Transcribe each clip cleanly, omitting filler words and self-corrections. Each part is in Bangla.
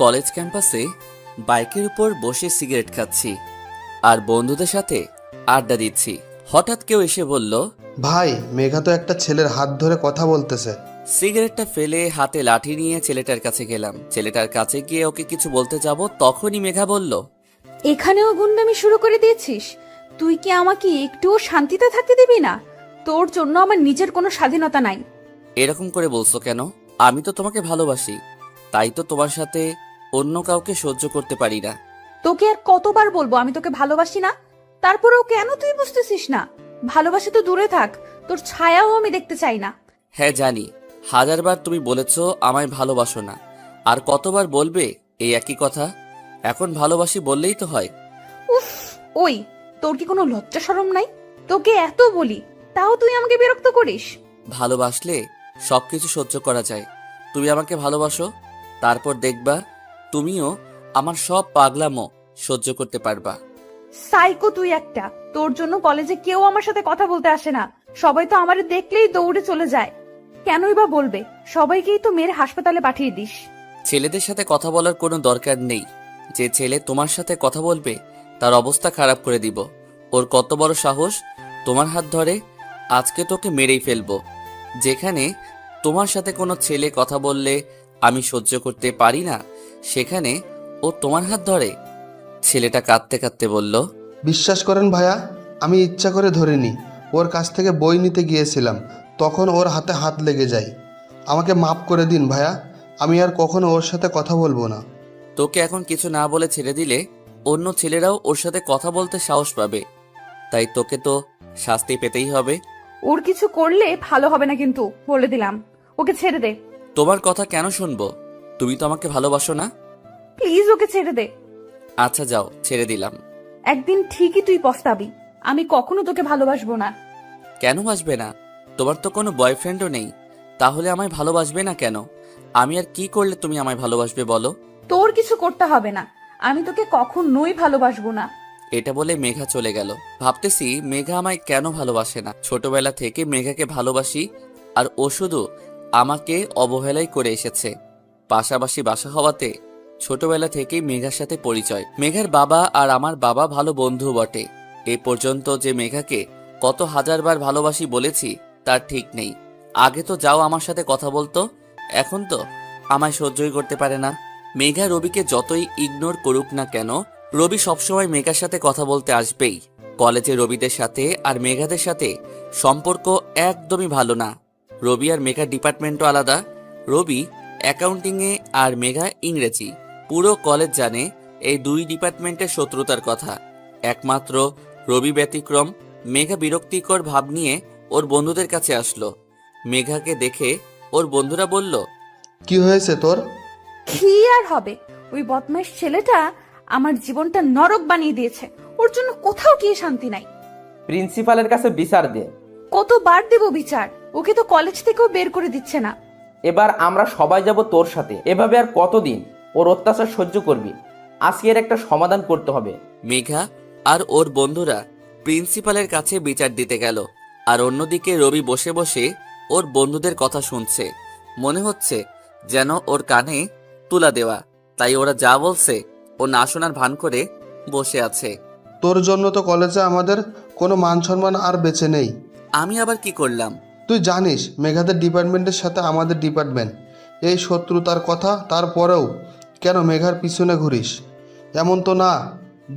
কলেজ ক্যাম্পাসে বাইকের উপর বসে সিগারেট খাচ্ছি আর বন্ধুদের সাথে আড্ডা দিচ্ছি। হঠাৎ কেউ এসে বলল, ভাই, মেঘা তো একটা ছেলের হাত ধরে কথা বলতেছে। সিগারেটটা ফেলে হাতে লাঠি নিয়ে ছেলেটার কাছে গেলাম। ছেলেটার কাছে গিয়ে ওকে কিছু বলতে যাব, তখনই মেঘা বলল, এখানেও গুন্ডামি শুরু করে দিয়েছিস? তুই কি আমাকে একটুও শান্তিতে থাকতে দিবি না? তোর জন্য আমার নিজের কোনো স্বাধীনতা নাই। এরকম করে বলছো কেন? আমি তো তোমাকে ভালোবাসি, তাই তো তোমার সাথে অন্য কাউকে সহ্য করতে পারি না। তোকে আর কতবার বলবো আমি তোকে ভালোবাসি না? তারপরেও কেন তুই বুঝতেছিস না? ভালোবাসি তো দূরে থাক, তোর ছায়াও আমি দেখতে চাই না। হ্যাঁ জানি, হাজারবার তুমি বলেছো আমায় ভালোবাসো না, আর কতবার বলবে এই একই কথা? এখন ভালোবাসি বললেই তো হয়। উফ, ওই, তোর কি কোনো লজ্জা শরম নাই? তোকে এত বলি, তাও তুই আমাকে বিরক্ত করিস। ভালোবাসলে সবকিছু সহ্য করা যায়। তুমি আমাকে ভালোবাসো, তারপর দেখবা তুমিও আমার সব পাগলামো সহ্য করতে পারবা। সাইকো তুই একটা। তোর জন্য কলেজে কেউ আমার সাথে কথা বলতে আসে না, সবাই তো আমারে দেখলেই দৌড়ে চলে যায়। কেনই বা বলবে? সবাইকেই তো মেরে হাসপাতালে পাঠিয়ে দিস। ছেলেদের সাথে কথা বলার কোনো দরকার নেই। যে ছেলে তোমার সাথে কথা বলবে তার অবস্থা খারাপ করে দিব। ওর কত বড় সাহস তোমার হাত ধরে? আজকে তোকে মেরেই ফেলবো। যেখানে তোমার সাথে কোনো ছেলে কথা বললে আমি সহ্য করতে পারি না, সেখানে ও তোমার হাত ধরে? ছেলেটা কাঁদতে কাঁদতে বলল, বিশ্বাস করেন ভাইয়া, আমি ইচ্ছা করে ধরিনি। ওর কাছ থেকে বই নিতে গিয়েছিলাম, তখন ওর হাতে হাত লেগে যায়। আমাকে মাফ করে দিন ভাইয়া, আমি আর কখনো ওর সাথে কথা বলবো না। তোকে এখন কিছু না বলে ছেড়ে দিলে অন্য ছেলেরাও ওর সাথে কথা বলতে সাহস পাবে। তাই তোকে তো শাস্তি পেতেই হবে। ওর কিছু করলে ভালো হবে না কিন্তু, বলে দিলাম। ওকে ছেড়ে দে। তোমার কথা কেন শুনবো? তুমি তো আমাকে ভালোবাসো না। প্লিজ ওকে ছেড়ে দে। আচ্ছা যাও, ছেড়ে দিলাম। একদিন ঠিকই তুই পস্তাবি। আমি কখনো তোকে ভালোবাসবো না। কেন বাসবে না? তোমার তো কোনো বয়ফ্রেন্ডও নেই, তাহলে আমায় ভালোবাসবে না কেন? আমি আর কি করলে তুমি আমায় ভালোবাসবে বলো? তোর কিছু করতে হবে না, আমি তোকে কখনোই ভালোবাসবো না। এটা বলে মেঘা চলে গেল। ভাবতেছি মেঘা আমায় কেন ভালোবাসে না। ছোটবেলা থেকে মেঘাকে ভালোবাসি, আর ও শুধু আমাকে অবহেলাই করে এসেছে। পাশাপাশি বাসা হওয়াতে ছোটবেলা থেকেই মেঘার সাথে পরিচয়। মেঘার বাবা আর আমার বাবা ভালো বন্ধু বটে। এ পর্যন্ত যে মেঘাকে কত হাজারবার ভালোবাসি বলেছি তার ঠিক নেই। আগে তো যাও আমার সাথে কথা বলতো, এখন তো আমায় সহ্যই করতে পারে না। মেঘা রবিকে যতই ইগনোর করুক না কেন, রবি সবসময় মেঘার সাথে কথা বলতে আসবেই। কলেজে রবিদের সাথে আর মেঘাদের সাথে সম্পর্ক একদমই ভালো না। রবি আর মেঘার ডিপার্টমেন্টও আলাদা। রবি অ্যাকাউন্টিংয়ে আর মেঘা ইংরেজি। পুরো কলেজ জানে এই দুই ডিপার্টমেন্টের শত্রুতার কথা। একমাত্র রবি ব্যতিক্রম। মেঘা বিরক্তিকর ভাব নিয়ে ওর বন্ধুদের কাছে আসলো। মেঘাকে দেখে ওর বন্ধুরা বলল, কি হয়েছে তোর? কি আর হবে, ওই বদমাইশ ছেলেটা আমার জীবনটা নরক বানিয়ে দিয়েছে। ওর জন্য কোথাও গিয়ে শান্তি নাই। প্রিন্সিপালের কাছে বিচার দে। কতবার দেব বিচার? ওকে তো কলেজ থেকেও বের করে দিচ্ছে না। এবার আমরা সবাই যাব তোর সাথে। এভাবে আর কতদিন ওর অত্যাচার সহ্য করবি? আজকে এর একটা সমাধান করতে হবে। মেঘা আর ওর বন্ধুরা প্রিন্সিপালের কাছে বিচার দিতে গেল, আর অন্যদিকে রবি বসে বসে ওর বন্ধুদের কথা শুনছে। মনে হচ্ছে যেন ওর কানে তুলা দেওয়া, তাই ওরা যা বলছে ও না শোনার ভান করে বসে আছে। তোর জন্য তো কলেজে আমাদের কোনো মান সম্মান আর বেঁচে নেই। আমি আবার কি করলাম? তুই জানিস মেঘাদের ডিপার্টমেন্টের সাথে আমাদের ডিপার্টমেন্ট এই শত্রুতার কথা, তারপরেও কেন মেঘার পিছনে ঘুরিস? এমন তো না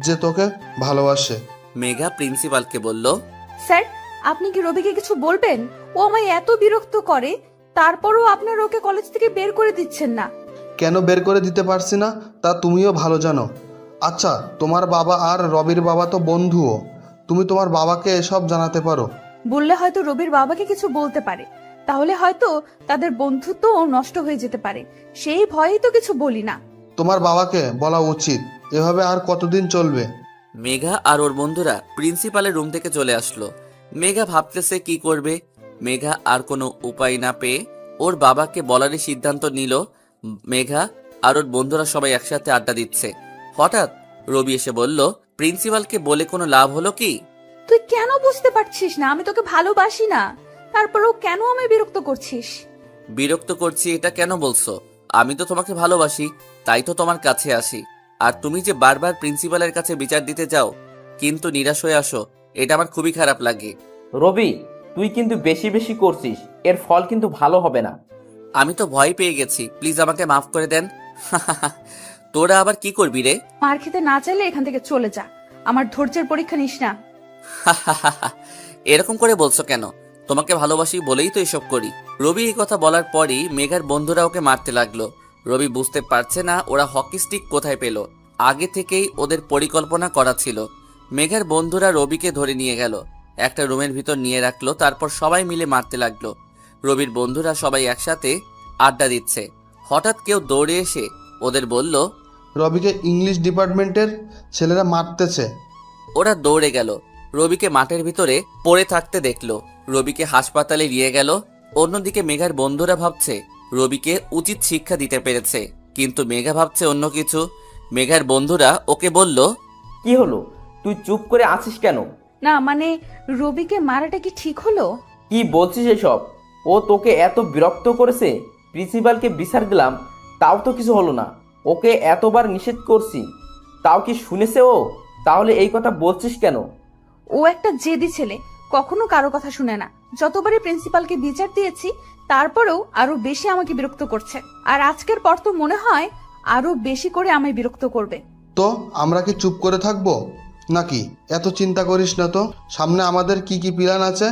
যে তোকে ভালোবাসে। মেঘা প্রিন্সিপালকে বলল, স্যার, আপনি কি রবিকে কিছু বলবেন? ও আমায় এত বিরক্ত করে, তারপরও আপনারা ওকে কলেজ থেকে বের করে দিচ্ছেন না। কেন বের করে দিতে পারছি না তা তুমিও ভালো জানো। আচ্ছা, তোমার বাবা আর রবির বাবা তো বন্ধুও, তুমি তোমার বাবাকে এসব জানাতে পারো। বললে হয়তো রবির বাবাকে কিছু বলতে পারে, তাহলে হয়তো তাদের বন্ধুত্বও নষ্ট হয়ে যেতে পারে। সেই ভয়েই তো কিছু বলি না। তোমার বাবাকে বলা উচিত। এভাবে আর কতদিন চলবে? মেঘা আর ওর বন্ধুরা প্রিন্সিপালের রুম থেকে চলে আসলো। মেঘা ভাবতেছে কি করবে। মেঘা আর কোনো উপায় না পেয়ে ওর বাবাকে বলারই সিদ্ধান্ত নিল। মেঘা আর ওর বন্ধুরা সবাই একসাথে আড্ডা দিচ্ছে। হঠাৎ রবি এসে বলল, প্রিন্সিপালকে বলে কোনো লাভ হলো কি? তুই কেন বুঝতে পারছিস না আমি তোকে ভালোবাসি না? তারপরেও কেন আমায় বিরক্ত করছিস? বিরক্ত করছি এটা কেন বলছো? আমি তো তোমাকে ভালোবাসি, তাই তো তোমার কাছে আসি। আর তুমি যে বারবার প্রিন্সিপালের কাছে বিচার দিতে যাও কিন্তু নিরাশ হয়ে আসো, এটা আমার খুবই খারাপ লাগে। রবি, তুই কিন্তু বেশি বেশি করছিস, এর ফল কিন্তু ভালো হবে না। আমি তো ভয় পেয়ে গেছি, প্লিজ আমাকে মাফ করে দেন। তোরা আবার কি করবি রে? মার খেতে না চাইলে এখান থেকে চলে যা, আমার ধৈর্যের পরীক্ষা নিস না। এরকম করে বলছো কেন? তোমাকে ভালোবাসি বলেই তো এসব করি। রবি এই কথা বলার পরই মেঘার বন্ধুরা ওকে মারতে লাগলো। রবি বুঝতে পারছে না ওরা হকি স্টিক কোথায় পেল। আগে থেকেই ওদের পরিকল্পনা করা ছিল। মেঘার বন্ধুরা রবিকে ধরে নিয়ে গেল, একটা রুমের ভিতর নিয়ে রাখলো, তারপর সবাই মিলে মারতে লাগলো। রবির বন্ধুরা সবাই একসাথে আড্ডা দিচ্ছে। হঠাৎ কেউ দৌড়ে এসে ওদের বলল, রবিকে ইংলিশ ডিপার্টমেন্টের ছেলেরা মারতেছে। ওরা দৌড়ে গেল, রবিকে মাঠের ভিতরে পড়ে থাকতে দেখলো। রবিকে হাসপাতালে নিয়ে গেল। অন্যদিকে মেঘার বন্ধুরা ভাবছে রবিকে উচিত শিক্ষা দিতে পেরেছে, কিন্তু মেঘা ভাবছে অন্য কিছু। মেঘার বন্ধুরা ওকে বলল, কি হলো, তুই চুপ করে আছিস কেন? না মানে, রবিকে মারাটা কি ঠিক হলো? কি বলছিস এসব? ও তোকে এত বিরক্ত করেছে, প্রিন্সিপালকে বিচার দিলাম, তাও তো কিছু হলো না। ওকে এতবার নিষেধ করছি, তাও কি শুনেছে ও? তাহলে এই কথা বলছিস কেন? ও একটা জেদি ছেলে, কখনো কারো কথা শুনে না। যতবারই প্রিন্সিপালকে বিচার দিয়েছি তারপরেও আরো বেশি আমাকে বিরক্ত করছে, আর আজকের পর তো মনে হয় আরো বেশি করে আমায় বিরক্ত করবে। তো আমরা কি চুপ করে থাকবো নাকি? এত চিন্তা করিস না তো, সামনে আমাদের কি কি প্ল্যান আছে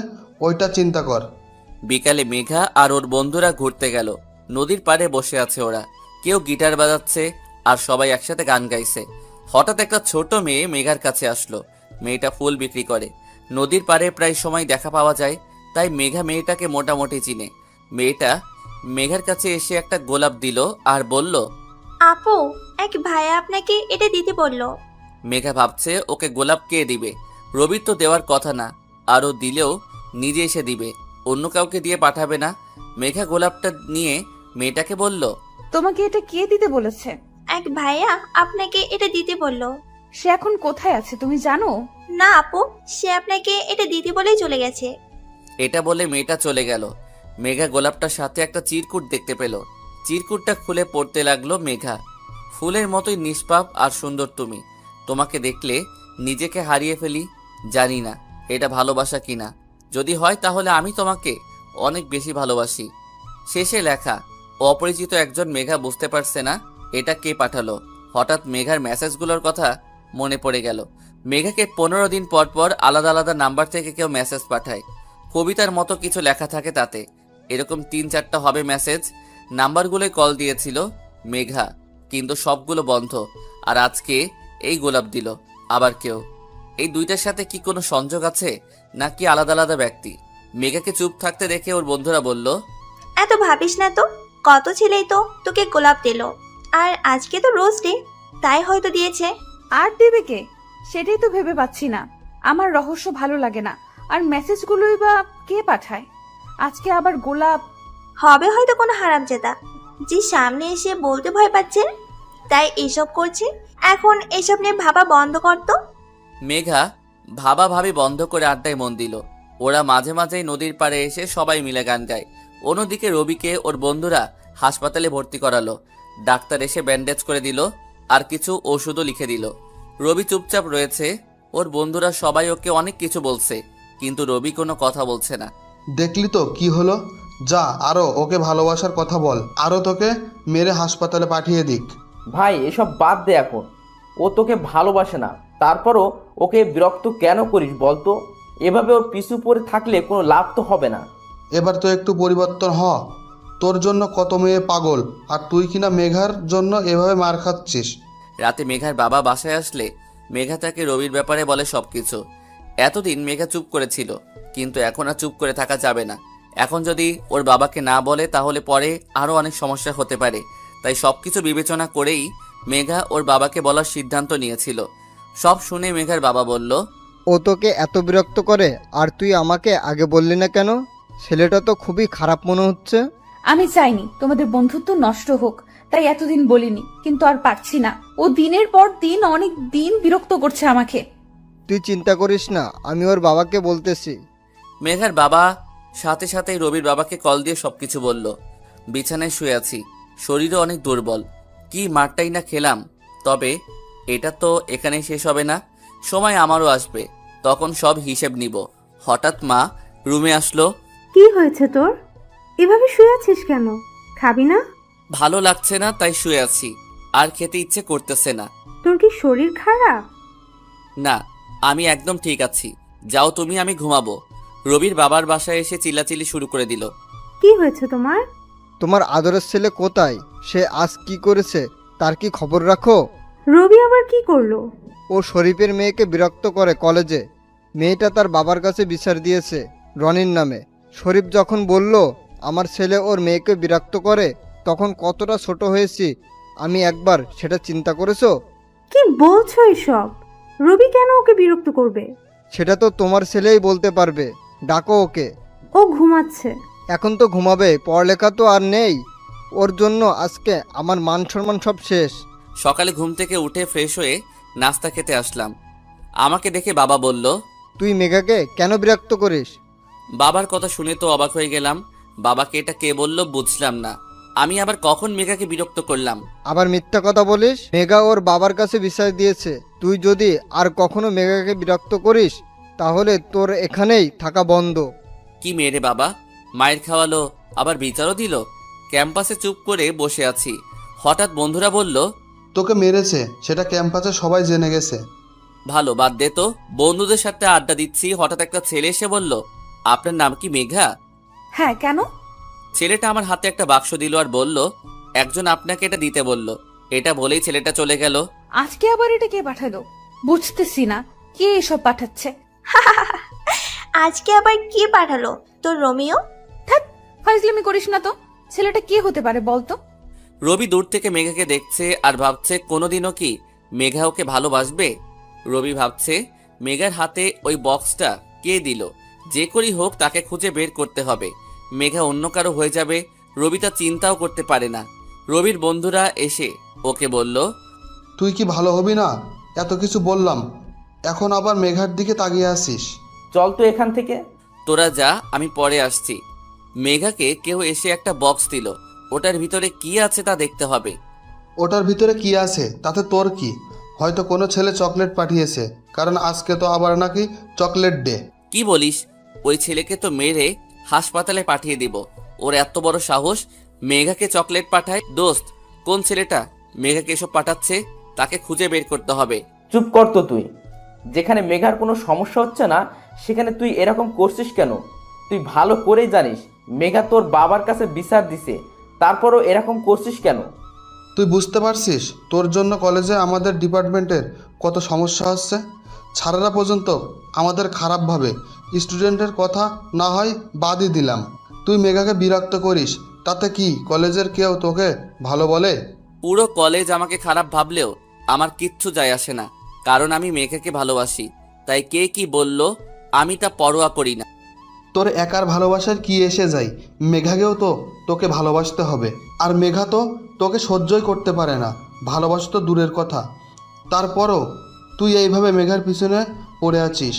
ওইটা চিন্তা কর। বিকালে মেঘা আর ওর বন্ধুরা ঘুরতে গেল। নদীর পাড়ে বসে আছে ওরা, কেউ গিটার বাজাচ্ছে আর সবাই একসাথে গান গাইছে। হঠাৎ একটা ছোট মেয়ে মেঘার কাছে আসলো। মেয়েটা ফুল বিক্রি করে, নদীর পাড়ে প্রায় সময় দেখা পাওয়া যায়, তাই মেঘা মেয়েটাকে মোটামুটি চিনে। মেয়েটা মেঘার কাছে এসে একটা গোলাপ দিল আর বলল, আপু, এক ভাইয়া আপনাকে এটা দিতে বললো। মেঘা ভাবছে ওকে গোলাপ কে দিবে, রবির তো দেওয়ার কথা না, আর ও দিলেও নিজে এসে দিবে, অন্য কাউকে দিয়ে পাঠাবে না। মেঘা গোলাপটা নিয়ে মেয়েটাকে বলল, তোমাকে এটা কে দিতে বলেছে? এক ভাইয়া আপনাকে এটা দিতে বললো। সে এখন কোথায় আছে তুমি জানো? না আপু, সে আপনাকে এটা দিতে বলেই চলে গেছে। এটা বলে মেয়েটা চলে গেল। মেঘা গোলাপটার সাথে একটা চিরকুট দেখতে পেল। চিরকুটটা খুলে পড়তে লাগলো মেঘা। ফুলের মতোই নিষ্পাপ আর সুন্দর তুমি, তোমাকে দেখলে নিজেকে হারিয়ে ফেলি। জানি না এটা ভালোবাসা কিনা, যদি হয় তাহলে আমি তোমাকে অনেক বেশি ভালোবাসি। শেষে লেখা। অপরিচিত একজন। মেঘা বুঝতে পারছে না এটা কে পাঠালো। হঠাৎ মেঘার মেসেজগুলোর কথা মনে পড়ে গেল। মেঘাকে 15 দিন পর পর আলাদা আলাদা নাম্বার থেকে কেউ মেসেজ পাঠায়, কবিতার মতো কিছু লেখা থাকে তাতে। এরকম 3-4টা হবে মেসেজ। নাম্বারগুলোয় কল দিয়েছিল মেঘা, কিন্তু সবগুলো বন্ধ। আর আজকে এই গোলাপ দিল আবার কেউ। এই দুইটার সাথে কি কোনো সংযোগ আছে নাকি আলাদা আলাদা ব্যক্তি? মেঘাকে চুপ থাকতে দেখে ওর বন্ধুরা বলল, এত ভাবিস না তো, কত ছেলেই তো তোকে গোলাপ দিল, আর আজকে তো রোজ ডে, তাই হয়তো দিয়েছে। আর দেবে কে, সেটাই তো ভেবে পাচ্ছি না। আমার রহস্য ভালো লাগে না, আর মেসেজগুলোই বা কে পাঠায়? আজকে আবার গোলাপ। হবে হয়তো কোনো হারামজাদা, যে সামনে এসে বলতে ভয় পাচ্ছে, তাই এসব করছে। এখন এসব নিয়ে ভাবা বন্ধ করতো। মেঘা ভাবা ভাবি বন্ধ করে আড্ডায় মন দিল। ওরা মাঝে মাঝেই নদীর পাড়ে এসে সবাই মিলে গান গায়। অন্যদিকে রবিকে ওর বন্ধুরা হাসপাতালে ভর্তি করালো। ডাক্তার এসে ব্যান্ডেজ করে দিল আর কিছু ওষুধও লিখে দিল। রবি চুপচাপ রয়েছে। ওর বন্ধুরা সবাই ওকে অনেক কিছু বলছে, কিন্তু রবি কোনো কথা বলছে না। দেখলি তো কি হলো? যা, আরও ওকে ভালোবাসার কথা বল, আরও তোকে মেরে হাসপাতালে পাঠিয়ে দিক। ভাই, এসব বাদ দে এখন। ও তোকে ভালোবাসে না, তারপরও ওকে বিরক্ত কেন করিস বলতো? এভাবে ওর পিছু পড়ে থাকলে কোনো লাভ তো হবে না। এবার তো একটু পরিবর্তন হ। তোর জন্য কত মেয়ে পাগল, আর তুই কিনা মেঘার জন্য এভাবে মার খাচ্ছিস। রাতে মেঘার বাবা বাসায় আসলে মেঘা তাকে রবির ব্যাপারে বলে সবকিছু। এতদিন মেঘা চুপ করেছিল, কিন্তু এখন আর চুপ করে থাকা যাবে না। এখন যদি ওর বাবাকে না বলে তাহলে পরে আরও অনেক সমস্যা হতে পারে। তাই সবকিছু বিবেচনা করেই মেঘা ওর বাবাকে বলার সিদ্ধান্ত নিয়েছিল। সব শুনে মেঘার বাবা বলল, ও তোকে এত বিরক্ত করে আর তুই আমাকে আগে বললি না কেন? ছেলেটা তো খুবই খারাপ মনে হচ্ছে। আমি চাইনি তোমাদের বন্ধুত্ব নষ্ট হোক, তাই এতদিন বলিনি, কিন্তু আর পারছি না। ও দিনের পর দিন অনেক দিন বিরক্ত করছে আমাকে। তুই চিন্তা করিস না, আমি ওর বাবাকে বলতেছি। মেঘার বাবা সাথে সাথেই রবির বাবাকে কল দিয়ে সবকিছু বলল। বিছানায় শুয়ে আছি, শরীরও অনেক দুর্বল। কি মারটাই না খেলাম। তবে এটা তো এখানেই শেষ হবে না, সময় আমারও আসবে, তখন সব হিসেব নিব। হঠাৎ মা রুমে আসলো। কি হয়েছে তোর? এভাবে শুয়ে আছিস কেন? খাবি না? ভালো লাগছে না তাই শুয়ে আছি, আর খেতে ইচ্ছে করতেছে না। তোর কি শরীর খারাপ? না, আমি একদম ঠিক আছি। যাও তুমি, আমি ঘুমাবো। রবির বাবার বাসায় এসে চিল্লাচিল্লি শুরু করে দিল। কি হয়েছে তোমার? তোমার আদরের ছেলে কোথায়? সে আজ কি করেছে তার কি খবর রাখো? রবি আবার কি করলো? ও শরীফের মেয়েকে বিরক্ত করে কলেজে। মেয়েটা তার বাবার কাছে বিচার দিয়েছে রনির নামে। শরীফ যখন বলল আমার ছেলে ওর মেয়েকে বিরক্ত করে, তখন কতটা ছোট হয়েছি আমি একবার সেটা চিন্তা করেছো? কি বলছো এসব? রবি কেন ওকে বিরক্ত করবে? সেটা তো তোমার ছেলেই বলতে পারবে। ডাকো ওকে। ও ঘুমাচ্ছে। এখন তো ঘুমাবে, পড়ালেখা তো আর নেই। ওর জন্য আজকে আমার মান সম্মান সব শেষ। সকালে ঘুম থেকে উঠে ফ্রেশ হয়ে নাস্তা খেতে আসলাম। আমাকে দেখে বাবা বলল, তুই মেঘাকে কেন বিরক্ত করিস? বাবার কথা শুনে তো অবাক হয়ে গেলাম। বাবাকে এটা কে বলল বুঝলাম না। আমি আবার কখন মেঘাকে বিরক্ত করলাম? আবার মিথ্যা কথা বলিস। মেঘা ওর বাবার কাছে বিচার দিয়েছে। তুই যদি আর কখনো মেঘাকে বিরক্ত করিস তাহলে তোর এখানেই থাকা বন্ধ। কি মেরে বাবা, মায়ের খাওয়ালো আবার বিচারও দিল। ক্যাম্পাসে চুপ করে বসে আছি, হঠাৎ বন্ধুরা বলল, তোকে মেরেছে, সেটা ক্যাম্পাসে সবাই জেনে গেছে। ভালো, বাদ দে তো। বন্ধুদের সাথে আড্ডা দিচ্ছি, হঠাৎ একটা ছেলে এসে বলল, আপনার নাম কি মেঘা? হ্যাঁ, কেন? ছেলেটা আমার হাতে একটা বাক্স দিল আর বলল, একজন আপনাকে এটা দিতে বলল। এটা বলেই ছেলেটা চলে গেল। আজকে আবার এটা কে পাঠালো? বুঝতেছি না কে এসব পাঠাচ্ছে। আজকে আবার কে পাঠালো? তোর রোমিও? ফাইজলামি করিস না তো। ছেলেটা কে হতে পারে বলতো? রবি দূর থেকে মেঘাকে দেখছে আর ভাবছে কোনোদিনও কি মেঘা ওকে ভালোবাসবে। রবি ভাবছে মেঘার হাতে ওই বক্সটা কে দিল, যে করেই হোক তাকে খুঁজে বের করতে হবে। মেঘা অন্য কারো হয়ে যাবে, রবি তা চিন্তাও করতে পারে না। রবির বন্ধুরা এসে ওকে বলল, তুই কি ভালো হবি না? এত কিছু বললাম, এখন আবার মেঘার দিকে তাকিয়ে আসিস। চল তো এখান থেকে। তোরা যা, আমি পরে আসছি। মেঘাকে কেউ এসে একটা বক্স দিল, ওটার ভিতরে কি আছে তা দেখতে হবে। ওটার ভিতরে কি আছে তাতে তোর কি? হয়তো কোনো ছেলে চকলেট পাঠিয়েছে, কারণ আজকে তো আবার নাকি চকলেট ডে। কি বলিস? ওই ছেলেকে তো মেরে হাসপাতালে পাঠিয়ে দিব। ওর এত বড় সাহস মেঘাকে চকলেট পাঠায়। দোস্ত, কোন ছেলেটা মেঘাকে এসব পাঠাচ্ছে তাকে খুঁজে বের করতে হবে। চুপ কর তো তুই। যেখানে মেঘার কোনো সমস্যা হচ্ছে না সেখানে তুই এরকম করছিস কেন? তুই ভালো করেই জানিস মেঘা তোর বাবার কাছে বিচার দিছে, তারপরও এরকম করছিস কেন? তুই বুঝতে পারছিস তোর জন্য কলেজে আমাদের ডিপার্টমেন্টের কত সমস্যা হচ্ছে? ছাড়ারা পর্যন্ত আমাদের খারাপ ভাবে। স্টুডেন্টের কথা না হয় বাদই দিলাম, তুই মেঘাকে বিরক্ত করিস, তাতে কি কলেজের কেউ তোকে ভালো বলে? পুরো কলেজ আমাকে খারাপ ভাবলেও আমার কিচ্ছু যায় আসে না, কারণ আমি মেঘাকে ভালোবাসি। তাই কে কি বলল আমি তা পরোয়া করি না। তোর একার ভালোবাসার কি এসে যায়? মেঘাকেও তো তোকে ভালোবাসতে হবে, আর মেঘা তো তোকে সহ্যই করতে পারে না। ভালোবাসা তো দূরের কথা, তারপরও তুই এইভাবে মেঘার পিছনে পড়ে আছিস।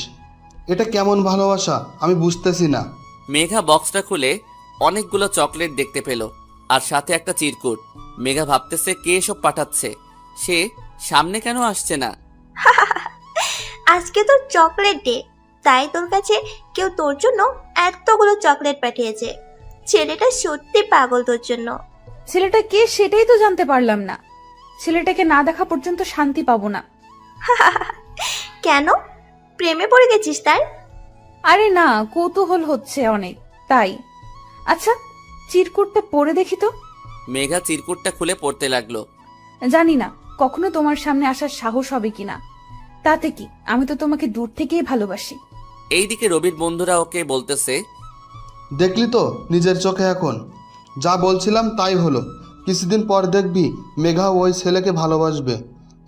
এটা কেমন ভালোবাসা আমি বুঝতেছি না। মেঘা বক্সটা খুলে অনেকগুলো চকলেট দেখতে পেল, আর সাথে একটা চিরকুট। মেঘা ভাবতেছে কে এসব পাঠাচ্ছে, সে সামনে কেন আসছে না। আজকে তোর চকলেট ডে, তাই তোর কাছে কেউ তোর জন্য এতগুলো চকলেট পাঠিয়েছে। ছেলেটা সত্যি পাগল তোর জন্য। ছেলেটা কে সেটাই তো জানতে পারলাম না। ছেলেটাকে না দেখা পর্যন্ত শান্তি পাবো না। কেন? প্রেমে পড়ে গেছিস তাই? আরে না, কৌতূহল হচ্ছে অনেক তাই। আচ্ছা, চিরকুটটা পড়ে দেখি তো। মেঘা চিরকুটটা খুলে পড়তে লাগলো। জানি না কখনো তোমার সামনে আসার সাহস হবে কিনা। তাতে কি, আমি তো তোমাকে দূর থেকেই ভালোবাসি। এইদিকে রবির বন্ধুরা ওকে বলতেছে, দেখলি তো নিজের চোখে, এখন যা বলছিলাম তাই হলো। কিছুদিন পর দেখবি মেঘা ওই ছেলেকে ভালোবাসবে।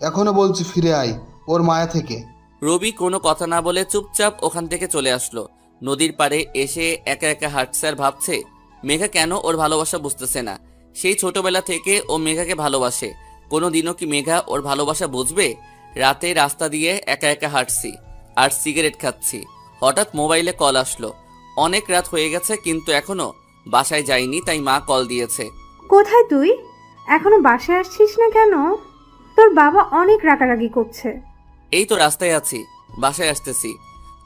এখনও বলছি ফিরে আয় ওর মায়া থেকে। রবি কোনো কথা না বলে চুপচাপ ওখান থেকে চলে আসলো। নদীর পাড়ে এসে একা একা হাঁটছে আর ভাবছে মেঘা কেন ওর ভালোবাসা বুঝতেছে না। সেই ছোটবেলা থেকে ও মেঘাকে ভালোবাসে, কোনো দিনও কি মেঘা ওর ভালোবাসা বুঝবে? রাতে রাস্তা দিয়ে একা একা হাঁটছি আর সিগারেট খাচ্ছি, হঠাৎ মোবাইলে কল আসলো। অনেক রাত হয়ে গেছে কিন্তু এখনো বাসায় যাইনি, তাই মা কল দিয়েছে। কোথায় তুই? এখনো বাসায় আসছিস না কেন? তোর বাবা অনেক রাগারাগি করছে। এই তো রাস্তায় আছি, বাসায় আসতেছি।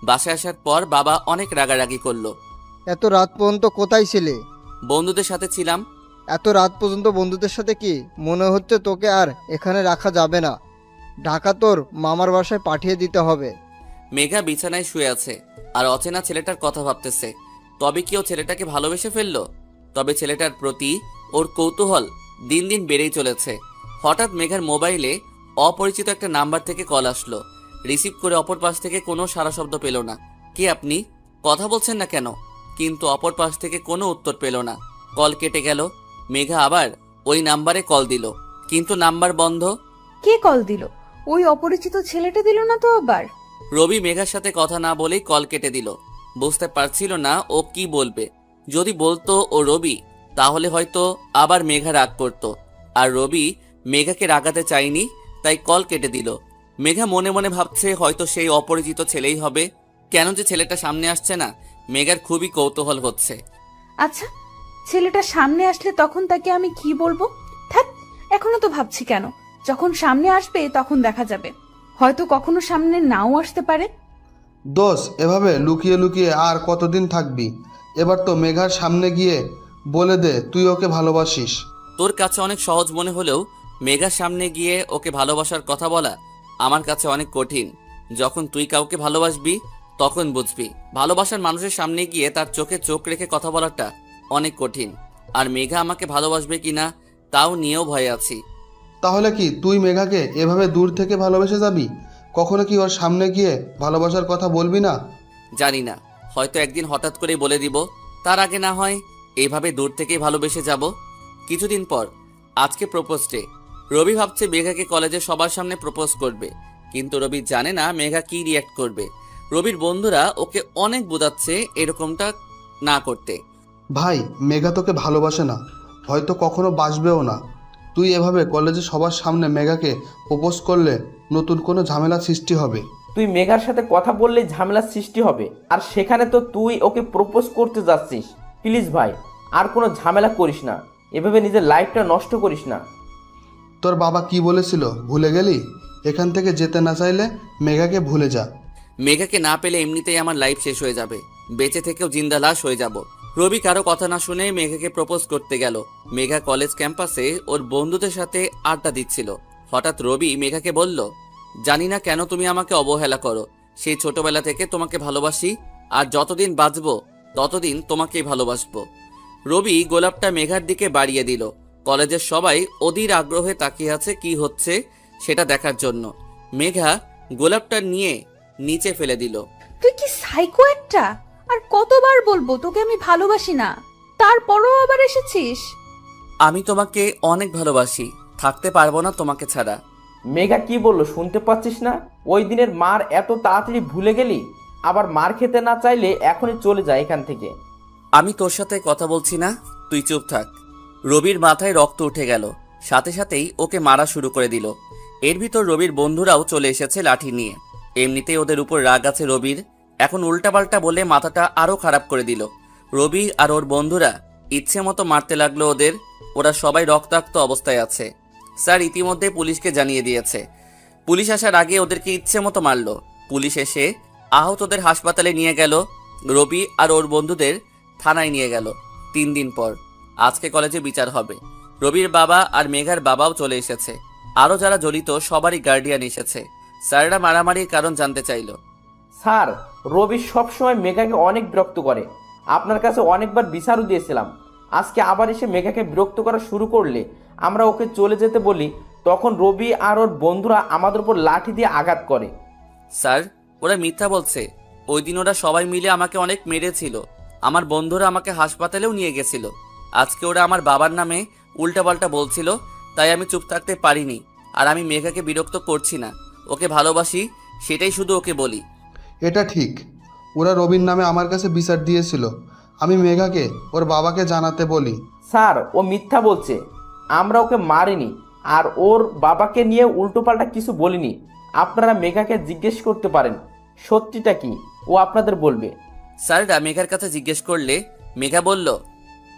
বাসায় আসার পর বাবা অনেক রাগারাগি করলো। এত রাত পর্যন্ত কোথায় ছিলে? বন্ধুদের সাথে ছিলাম। এত রাত পর্যন্ত বন্ধুদের সাথে কি? মনে হচ্ছে তোকে আর এখানে রাখা যাবে না। ঢাকা তোর মামার বাসায় পাঠিয়ে দিতে হবে। মেঘা বিছানায় শুয়ে আছে আর অচেনা ছেলেটার কথা ভাবতেছে। তবে কি ও ছেলেটাকে ভালোবেসে ফেললো? তবে ছেলেটার প্রতি ওর কৌতূহল দিন দিন বেড়েই চলেছে। হঠাৎ মেঘার মোবাইলে অপরিচিত একটা নাম্বার থেকে কল আসলো। রিসিভ করে অপর পাশ থেকে কোনো সাড়া শব্দ পেল না। কে আপনি? কথা বলছেন না কেন? কিন্তু অপর পাশ থেকে কোনো উত্তর পেল না। কল কেটে গেল। মেঘা আবার ওই নাম্বারে কল দিল, কিন্তু নাম্বার বন্ধ। কে কল দিল? ওই অপরিচিত ছেলেটা দিল না তো আবার? রবি মেঘার সাথে কথা না বলেই কল কেটে দিল। বুঝতে পারছিল না ও কি বলবে। যদি বলতো ও রবি, তাহলে হয়তো আবার মেঘা রাগ করতো। আর রবি মেঘাকে রাগাতে চায়নি, তাই কল কেটে দিল। মেঘা মনে মনে ভাবছে হয়তো সেই অপরিচিত ছেলেই হবে। কেন যে ছেলেটা সামনে আসছে না, মেঘার খুবই কৌতূহল হচ্ছে। আচ্ছা, ছেলেটা সামনে আসলে তখন তাকে আমি কি বলবো? থাক, এখনো তো ভাবছি কেন। যখন সামনে আসবে তখন দেখা যাবে। হয়তো কখনো সামনে নাও আসতে পারে। দোষ, এভাবে লুকিয়ে লুকিয়ে আর কতদিন থাকবি? এবার তো মেঘার সামনে গিয়ে বলে দে তুই ওকে ভালোবাসিস। তোর কাছে অনেক সহজ মনে হলেও মেঘার সামনে গিয়ে ওকে ভালোবাসার কথা বলা আমার কাছে অনেক কঠিন। যখন তুই কাউকে ভালোবাসবি তখন বুঝবি। ভালোবাসার মানুষের সামনে গিয়ে তার চোখে চোখ রেখে কথা বলাটা অনেক কঠিন। আর মেঘা আমাকে ভালোবাসবে কিনা তাও নিয়েও ভয়ে আছি। তাহলে কি তুই মেঘাকে এভাবে দূর থেকে ভালোবেসে যাবি? কখনো কি ওর সামনে গিয়ে ভালোবাসার কথা বলবি না? জানি না, হয়তো একদিন হঠাৎ করেই বলে দিব। তার আগে না হয় এইভাবে দূর থেকেই ভালোবেসে যাব। কিছুদিন পর, আজকে প্রপোজ ডে। রবি ভাবছে মেঘাকে কলেজে সবার সামনে প্রপোজ করবে, কিন্তু রবি জানে না মেঘা কি রিয়াক্ট করবে। রবির বন্ধুরা ওকে অনেক বোঝাচ্ছে এরকমটা না করতে। ভাই, মেঘা তোকে ভালোবাসে না, হয়তো কখনো বাসবেও না। তুই এভাবে কলেজে সবার সামনে মেঘাকে প্রপোজ করলে নতুন কোনো ঝামেলা সৃষ্টি হবে। তুই মেঘার সাথে কথা বললে ঝামেলার সৃষ্টি হবে, আর সেখানে তো তুই ওকে প্রপোজ করতে যাচ্ছিস। প্লিজ ভাই, আর কোনো ঝামেলা করিস না। এভাবে নিজের লাইফটা নষ্ট করিস না। তোর বাবা কি বলেছিল ভুলে গেলি? এখান থেকে যেতে না চাইলে মেঘাকে ভুলে যা। মেঘাকে না পেলে এমনিতেই আমার লাইফ শেষ হয়ে যাবে, বেঁচে থেকেও জিন্দা লাশ হয়ে যাব। রবি কারো কথা না শুনে মেঘাকে প্রপোজ করতে গেল। মেঘা কলেজ ক্যাম্পাসে ওর বন্ধুদের সাথে আড্ডা দিচ্ছিল। হঠাৎ রবি মেঘাকে বলল, জানি না কেন তুমি আমাকে অবহেলা করো। সেই ছোটবেলা থেকে তোমাকে ভালোবাসি, আর যতদিন বাঁচবো ততদিন তোমাকেই ভালোবাসবো। রবি গোলাপটা মেঘার দিকে বাড়িয়ে দিল। কলেজের সবাই অধীর আগ্রহে তাকিয়ে আছে কি হচ্ছে সেটা দেখার জন্য। মেঘা গোলাপটা নিয়ে নিচে ফেলে দিল। তুই কি সাইকো একটা! আর কতবার বলবো তোকে আমি ভালোবাসি না, তারপরও আবার এসেছিস। আমি তোমাকে অনেক ভালোবাসি, থাকতে পারবো না তোমাকে ছাড়া। মেঘা কি বললো শুনতে পাচ্ছিস না? ওই দিনের মার এত তাড়াতাড়ি ভুলে গেলি? আবার মার খেতে না চাইলে এখনই চলে যায় এখান থেকে। আমি তোর সাথে কথা বলছি না, তুই চুপ থাক। রবির মাথায় রক্ত উঠে গেল, সাথে সাথেই ওকে মারা শুরু করে দিল। এর ভিতর রবির বন্ধুরাও চলে এসেছে লাঠি নিয়ে। এমনিতেই ওদের উপর রাগ আছে রবির, এখন উল্টাপাল্টা বলে মাথাটা আরো খারাপ করে দিল। রবি আর ওর বন্ধুরা ইচ্ছে মতো মারতে লাগলো ওদের। ওরা সবাই রক্তাক্ত অবস্থায় আছে। স্যার ইতিমধ্যে পুলিশকে জানিয়ে দিয়েছে। পুলিশ আসার আগে ওদেরকে ইচ্ছে মতো মারলো। পুলিশ এসে আহতদের হাসপাতালে নিয়ে গেল। রবি আর ওর বন্ধুদের থানায় নিয়ে গেল। 3 দিন পর আজকে কলেজে বিচার হবে। রবির বাবা আর মেঘার বাবাও চলে এসেছে। আরও যারা জড়িত সবারই গার্ডিয়ান এসেছে। স্যাররা মারামারির কারণ জানতে চাইল। স্যার, রবি সবসময় মেঘাকে অনেক বিরক্ত করে। আপনার কাছে অনেকবার বিচারও দিয়েছিলাম। আজকে আবার এসে মেঘাকে বিরক্ত করা শুরু করলে আমরা ওকে চলে যেতে বলি, তখন রবি আর ওর বন্ধুরা আমাদের উপর লাঠি দিয়ে আঘাত করে। স্যার, ওরা মিথ্যা বলছে। ওই দিন ওরা সবাই মিলে আমাকে অনেক মেরেছিল। আমার বন্ধুরা আমাকে হাসপাতালেও নিয়ে গেছিল। আজকে ওরা আমার বাবার নামে উল্টাপাল্টা বলছিল, তাই আমি চুপ থাকতে পারিনি। আর আমি মেঘাকে বিরক্ত করছি না, ওকে ভালোবাসি, সেটাই শুধু ওকে বলি। এটা ঠিক, ওরা রবির নামে আমার কাছে বিচার দিয়েছিল। আমি মেঘাকে ওর বাবাকে জানাতে বলি। স্যার, ও মিথ্যা বলছে। আমরা ওকে মারিনি, আর ওর বাবাকে নিয়ে উল্টোপাল্টা কিছু বলিনি। আপনারা মেঘাকে জিজ্ঞেস করতে পারেন সত্যিটা কি, ও আপনাদের বলবে। স্যাররা মেঘার কাছে জিজ্ঞেস করলে মেঘা বলল,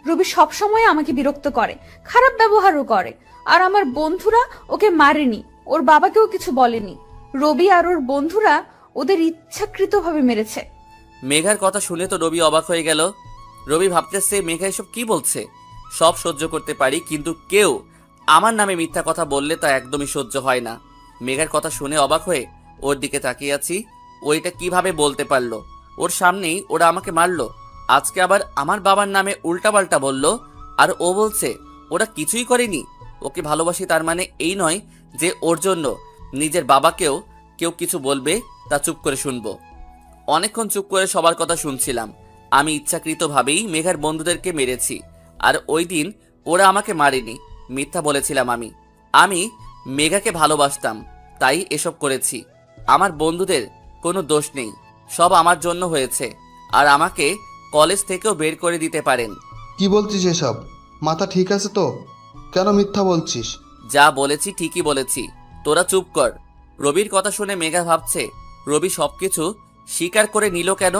রবি সবসময় আমাকে বিরক্ত করে, খারাপ ব্যবহারও করে। আর আমার বন্ধুরা ওকে মারেনি, ওর বাবাকেও কিছু বলেনি। রবি আর ওর বন্ধুরা ওদের ইচ্ছাকৃতভাবে মেরেছে। মেঘার কথা শুনে তো রবি অবাক হয়ে গেল। রবি ভাবতেছে মেঘা এসব কি বলছে। সব সহ্য করতে পারি, কিন্তু কেউ আমার নামে মিথ্যা কথা বললে তা একদমই সহ্য হয় না। মেঘার কথা শুনে অবাক হয়ে ওর দিকে তাকিয়ে আছি। ওইটা কিভাবে বলতে পারলো? ওর সামনেই ওরা আমাকে মারলো, আজকে আবার আমার বাবার নামে উল্টাপাল্টা বলল। আর ও বলছে ওরা কিছুই করেনি। ওকে ভালোবাসি তার মানে এই নয় যে ওর জন্য নিজের বাবাকেও কেউ কিছু বলবে তা চুপ করে শুনবো। অনেকক্ষণ চুপ করে সবার কথা শুনছিলাম। আমি ইচ্ছাকৃতভাবেই মেঘার বন্ধুদেরকে মেরেছি, আর ওই দিন ওরা আমাকে মারেনি, মিথ্যা বলেছিলাম। আমি মেঘাকে ভালোবাসতাম, তাই এসব করেছি। আমার বন্ধুদের কোনো দোষ নেই, সব আমার জন্য হয়েছে। আর আমাকে কলেজ থেকেও বের করে দিতে পারেন। কি বলছিস এসব? মাথা ঠিক আছে তো? কেন মিথ্যা বলছিস? যা বলেছি ঠিকই বলেছি, তোরা চুপ কর। রবির কথা শুনে মেঘা ভাবছে রবি সবকিছু স্বীকার করে নিল কেন।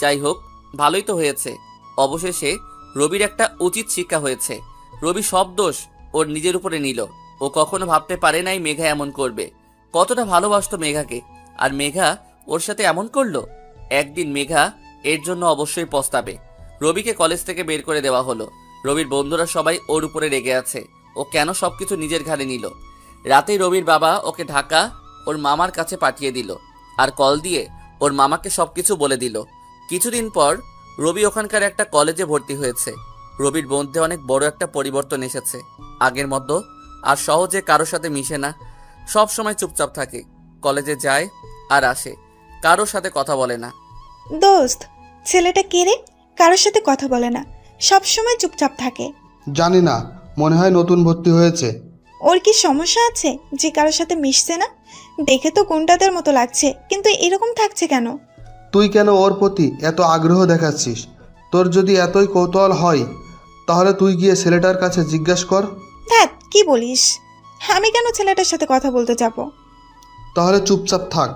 যাই হোক, ভালোই তো হয়েছে। অবশেষে রবির একটা উচিত শিক্ষা হয়েছে। রবি সব দোষ ওর নিজের উপরে নিল। ও কখনো ভাবতে পারে নাই মেঘা এমন করবে। কতটা ভালোবাসতো মেঘাকে, আর মেঘা ওর সাথে এমন করলো। একদিন মেঘা এর জন্য অবশ্যই পস্তাবে। রবিকে কলেজ থেকে বের করে দেওয়া হলো। রবির বন্ধুরা সবাই ওর উপরে রেগে আছে। ও কেন সবকিছু নিজের ঘাড়ে নিল। রাতেই রবির বাবা ওকে ঢাকা ওর মামার কাছে পাঠিয়ে দিল, আর কল দিয়ে ওর মামাকে সবকিছু বলে দিল। কিছুদিন পর রবি ওখানকার একটা কলেজে ভর্তি হয়েছে। রবির মধ্যে অনেক বড় একটা পরিবর্তন এসেছে। আগের মতো আর সহজে কারোর সাথে মিশে না, সব সময় চুপচাপ থাকে। কলেজে যায় আর আসে, কারোর সাথে কথা বলে না। দোস্ত, ছেলেটা কে রে? কারোর সাথে কথা বলে না, সব সময় চুপচাপ থাকে। জানি না, মনে হয় নতুন ভর্তি হয়েছে। ওর কি সমস্যা আছে যে কারোর সাথে মিশছে না? দেখে তো গুন্ডাদের মতো লাগছে, কিন্তু এরকম থাকছে কেন? তুই কেন ওর প্রতি এত আগ্রহ দেখাচ্ছিস? তোর যদি এতই কৌতূহল হয় তাহলে তুই গিয়ে ছেলেটার কাছে জিজ্ঞাসা কর। ধ্যাৎ, কি বলিস? আমি কেন ছেলেটার সাথে কথা বলতে যাব? তাহলে চুপচাপ থাক।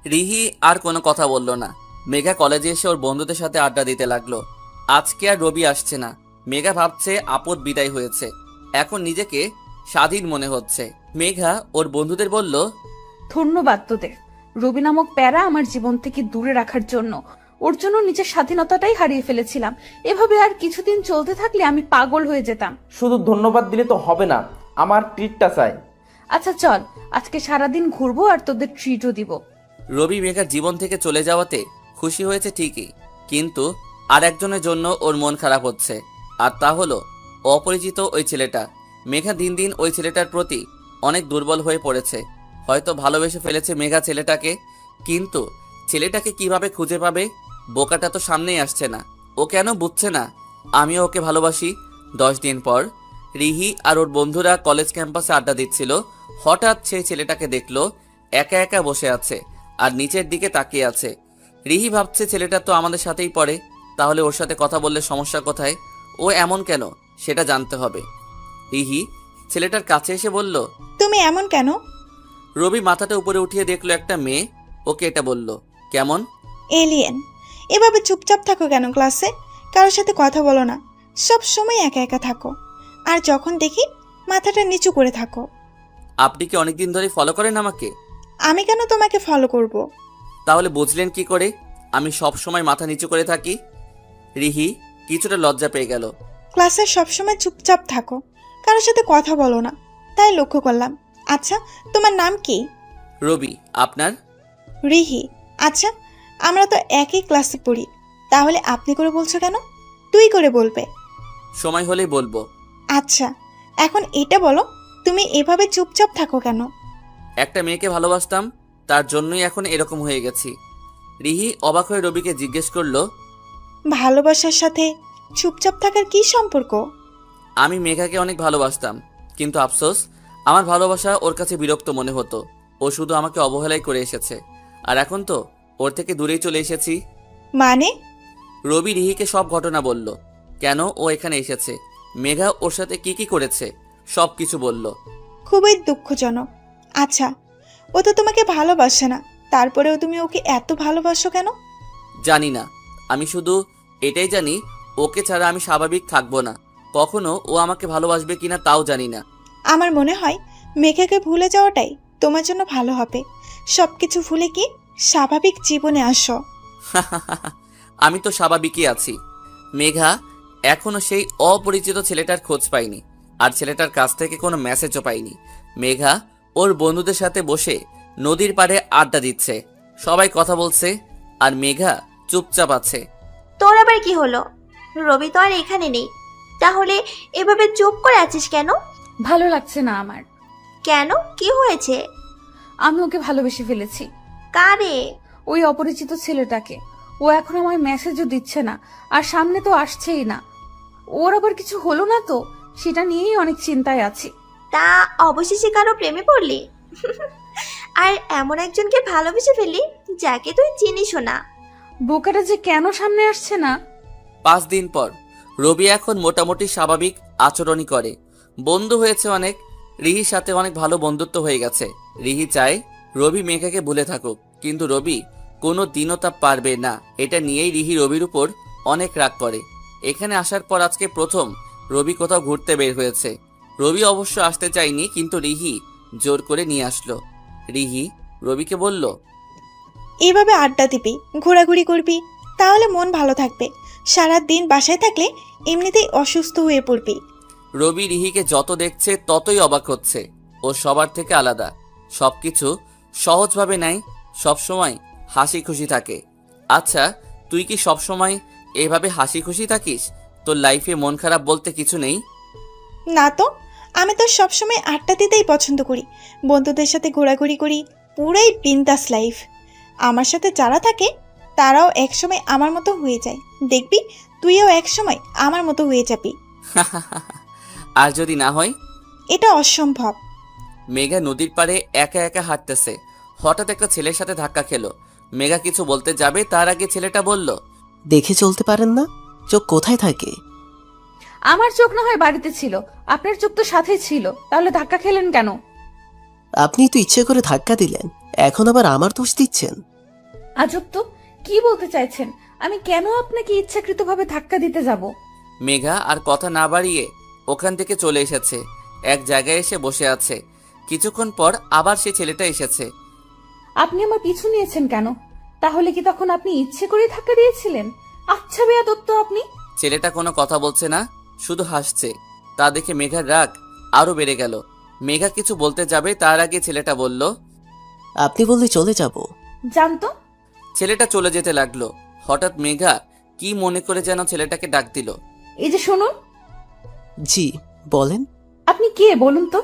রিহি আর কোনো কথা বলল না। মেঘা কলেজে এসে ওর বন্ধুদের সাথে আড্ডা দিতে লাগলো। আজকে আর রবি আসছে না। মেঘা ভাবছে আপদ বিদায় হয়েছে, এখন নিজেকে স্বাধীন মনে হচ্ছে। মেঘা ওর বন্ধুদের বলল, ধন্যবাদ তোদের। রবি নামক প্যারা আমার জীবন থেকে দূরে রাখার জন্য। ওর জন্য নিজের স্বাধীনতাটাই হারিয়ে ফেলেছিলাম। এভাবে আর কিছুদিন চলতে থাকলে আমি পাগল হয়ে যেতাম। শুধু ধন্যবাদ দিলে তো হবে না, আমার ট্রিটটা চাই। আচ্ছা চল, আজকে সারাদিন ঘুরবো আর তোদের ট্রিটও দিব। রবি মেঘার জীবন থেকে চলে যাওয়াতে খুশি হয়েছে ঠিকই, কিন্তু আর একজনের জন্য ওর মন খারাপ হচ্ছে। আর তা হলো অপরিচিত ওই ছেলেটা। মেঘা দিন দিন ওই ছেলেটার প্রতি অনেক দুর্বল হয়ে পড়েছে। হয়তো ভালোবেসে ফেলেছে মেঘা ছেলেটাকে, কিন্তু ছেলেটাকে কিভাবে খুঁজে পাবে? বোকাটা তো সামনেই আসছে না। ও কেন বুঝছে না আমিও ওকে ভালোবাসি? 10 দিন পর রিহি আর ওর বন্ধুরা কলেজ ক্যাম্পাসে আড্ডা দিচ্ছিল। হঠাৎ সেই ছেলেটাকে দেখলো একা একা বসে আছে আর নিচের দিকে তাকিয়ে আছে। রিহি ভাবছে ছেলেটা তো আমাদের সাথেই পড়ে, তাহলে ওর সাথে কথা বললে সমস্যা কোথায়? ও এমন কেন সেটা জানতে হবে। রিহি ছেলেটার কাছে এসে বলল, তুমি এমন কেন? রবি মাথাটা উপরে উঠিয়ে দেখলো একটা মেয়ে ওকে এটা বলল। কেমন? এলিয়েন। এভাবে চুপচাপ থাকো কেন ক্লাসে? কারোর সাথে কথা বলো না, সব সময় একা একা থাকো, আর যখন দেখি মাথাটা নিচু করে থাকো। আপনি কি অনেকদিন ধরে ফলো করেন আমাকে? আমি কেন তোমাকে ফলো করব? তাহলে বুঝলেন কি করে আমি সব সময় মাথা নিচু করে থাকি? রিহি কিছুটা লজ্জা পেয়ে গেল। ক্লাসে সবসময় চুপচাপ থাকো, কারোর সাথে কথা বলো না, তাই লক্ষ্য করলাম। আচ্ছা, তোমার নাম কি? রবি। আপনার? রিহি। আচ্ছা, আমরা তো একই ক্লাসে পড়ি, তাহলে আপনি করে বলছো কেন? তুই করে বলবে। সময় হলেই বলবো। আচ্ছা, এখন এটা বলো, তুমি এভাবে চুপচাপ থাকো কেন? একটা মেয়েকে ভালোবাসতাম, তার জন্যই এখন এরকম হয়ে গেছি। রিহি অবাক হয়ে রবিকে জিজ্ঞেস করলো, ভালোবাসার সাথে চুপচাপ থাকার কি সম্পর্ক? আমি মেঘাকে অনেক ভালোবাসতাম, কিন্তু আফসোস আমার ভালোবাসা ওর কাছে বিরক্ত মনে হতো। ও শুধু আমাকে অবহেলাই করে এসেছে, আর এখন তো ওর থেকে দূরেই চলে এসেছি। মানে? রবি রিহিকে সব ঘটনা বলল, কেন ও এখানে এসেছে, মেঘা ওর সাথে কি কি করেছে, সব কিছু বলল। খুবই দুঃখজনক। আচ্ছা, ও তো তোমাকে ভালোবাসে না, তারপরেও তুমি ওকে এত ভালোবাসো কেন? জানি না, আমি শুধু এটাই জানি ওকে ছাড়া আমি স্বাভাবিক থাকবো না। কখনো ও আমাকে ভালোবাসবে কিনা তাও জানি না। আমার মনে হয় মেঘাকে ভুলে যাওয়াটাই তোমার জন্য ভালো হবে। সব কিছু ভুলে কি স্বাভাবিক জীবনে আসো। আমি তো স্বাভাবিকই আছি। মেঘা এখনো সেই অপরিচিত ছেলেটার খোঁজ পায়নি, আর ছেলেটার কাছ থেকে কোনো মেসেজও পাইনি। মেঘা ওর বন্ধুদের সাথে বসে নদীর পাড়ে আড্ডা দিচ্ছে, সবাই কথা বলছে, আর মেঘা চুপচাপ আছে। তোর আবার কি হলো? রবি তো আর এখানে নেই, তাহলে এভাবে চুপ করে আছিস কেন? ভালো লাগছে না আমার। কেন, কি হয়েছে? আমি ওকে ভালোবেসে ফেলেছি। কারে? ওই অপরিচিত ছেলেটাকে। ও এখন আমায় মেসেজও দিচ্ছে না, আর সামনে তো আসছেই না। ওর আবার কিছু হলো না তো, সেটা নিয়েই অনেক চিন্তায় আছি। তা অবশেষে কারো প্রেমে পড়লি? আর এমন একজনকে ভালোবেসে ফেললি যাকে তুই চিনিসও না। বোকাটা যে কেন সামনে আসছে না। 5 দিন পর রবি এখন মোটামুটি স্বাভাবিক আচরণই করে। বন্ধু হয়েছে অনেক, রিহির সাথে অনেক ভালো বন্ধুত্ব হয়ে গেছে। রিহি চায় রবি মেঘাকে ভুলে থাকুক, কিন্তু রবি কোনো দিনও তা পারবে না। এটা নিয়েই রিহি রবির উপর অনেক রাগ করে। এখানে আসার পর আজকে প্রথম রবি কোথাও ঘুরতে বের হয়েছে। রবি অবশ্য আসতে চায়নি, কিন্তু রিহি জোর করে নিয়ে আসলো। রিহি রবিকে বলল, এভাবে আড্ডা দিবি, ঘোরাঘুরি করবি, তাহলে মন ভালো থাকবে। সারা দিন বাসায় থাকলে এমনিতেই অসুস্থ হয়ে পড়বি। রবি রিহিকে যত দেখছে ততই অবাক হচ্ছে। ও সবার থেকে আলাদা, সবকিছু সহজভাবে নেয়, সবসময় হাসি খুশি থাকে। আচ্ছা, তুই কি সবসময় এভাবে হাসি খুশি থাকিস? তোর লাইফে মন খারাপ বলতে কিছু নেই? না তো, আমি তো সবসময় আড্ডা দিতেই পছন্দ করি, বন্ধুদের সাথে ঘোরাঘুরি করি, পুরাই বিন্দাস লাইফ। আমার সাথে যারা থাকে তারাও একসময় আমার মতো হয়ে যায়। দেখবি তুইও একসময় আমার মতো হয়ে যাবি। আর যদি না হয়? এটা অসম্ভব। মেঘা নদীর পাড়ে একা একা হাঁটতেছে। হঠাৎ একটা ছেলের সাথে ধাক্কা খেলো। মেঘা কিছু বলতে যাবে, তার আগে ছেলেটা বলল, দেখে চলতে পারেন না? চোখ কোথায় থাকে? আমার চোখ না হয় বাড়িতে ছিল, আপনার চোখ তো সাথেই ছিল, তাহলে ধাক্কা খেলেন কেন? আপনি তো ইচ্ছে করে ধাক্কা দিলেন, এখন আবার আমার দোষ দিচ্ছেন। আজব তো, কি বলতে চাইছেন? আমি কেন আপনাকে ইচ্ছাকৃতভাবে ধাক্কা দিতে যাব? মেঘা আর কথা না বাড়িয়ে ওখান থেকে চলে এসেছে। এক জায়গায় এসে বসে আছে। কিছুক্ষণ পর আবার সে ছেলেটা এসেছে। আপনি আমার পিছু নিয়েছেন কেন? তাহলে কি তখন আপনি ইচ্ছে করে ধাক্কা দিয়েছিলেন? আচ্ছা বেয়াদব তো আপনি। ছেলেটা কোনো কথা বলছে না, শুধু হাসছে। তা দেখে মেঘার রাগ আরো বেড়ে গেল। মেঘা কিছু বলতে যাবে, তার আগে ছেলেটা বলল, আপনি বললে চলে যাব। জানতো। ছেলেটা চলে যেতে লাগলো। হঠাৎ মেঘা কি মনে করে যেন ছেলেটাকে ডাক দিল। এই যে শুনুন। জি বলেন। আপনি কে বলুন তো?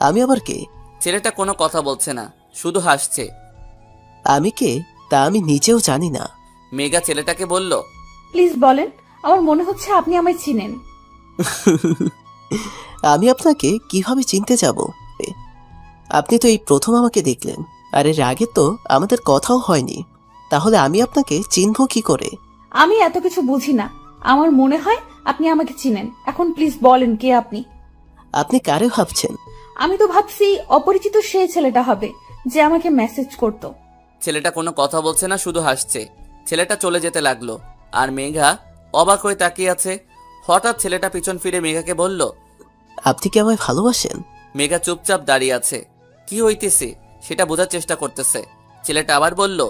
আমি আবার কে? ছেলেটা কোনো কথা বলছে না, শুধু হাসছে। আমি কে তা আমি নিজেও জানি না। মেঘা ছেলেটাকে বলল, প্লিজ বলেন, আমার মনে হচ্ছে আপনি আমায় চিনেন। আমি আপনাকে কিভাবে চিনতে যাব? আপনি তো এই প্রথম আমাকে দেখলেন, আর এর আগে তো আমাদের কথাও হয়নি। তাহলে আমি আপনাকে চিনব কি করে? আমি এত কিছু বুঝি না, আমার মনে হয় আপনি আমাকে চিনেন। এখন প্লিজ বলেন কে আপনি। আপনি কারে ভাবছেন? আমি তো ভাবছি অপরিচিত সেই ছেলেটা হবে যে আমাকে মেসেজ করতো। ছেলেটা কোনো কথা বলছে না, শুধু হাসছে। ছেলেটা চলে যেতে লাগলো, আর মেঘা অবাক হয়ে তাকিয়ে আছে। হঠাৎ ছেলেটা পিছন ফিরে মেঘাকে বলল, আপনি কি আমায় ভালোবাসেন? মেঘা চুপচাপ দাঁড়িয়ে আছে, কি হইতেছে সেটা বোঝার চেষ্টা করতেছে। ছেলেটা আবার বলল,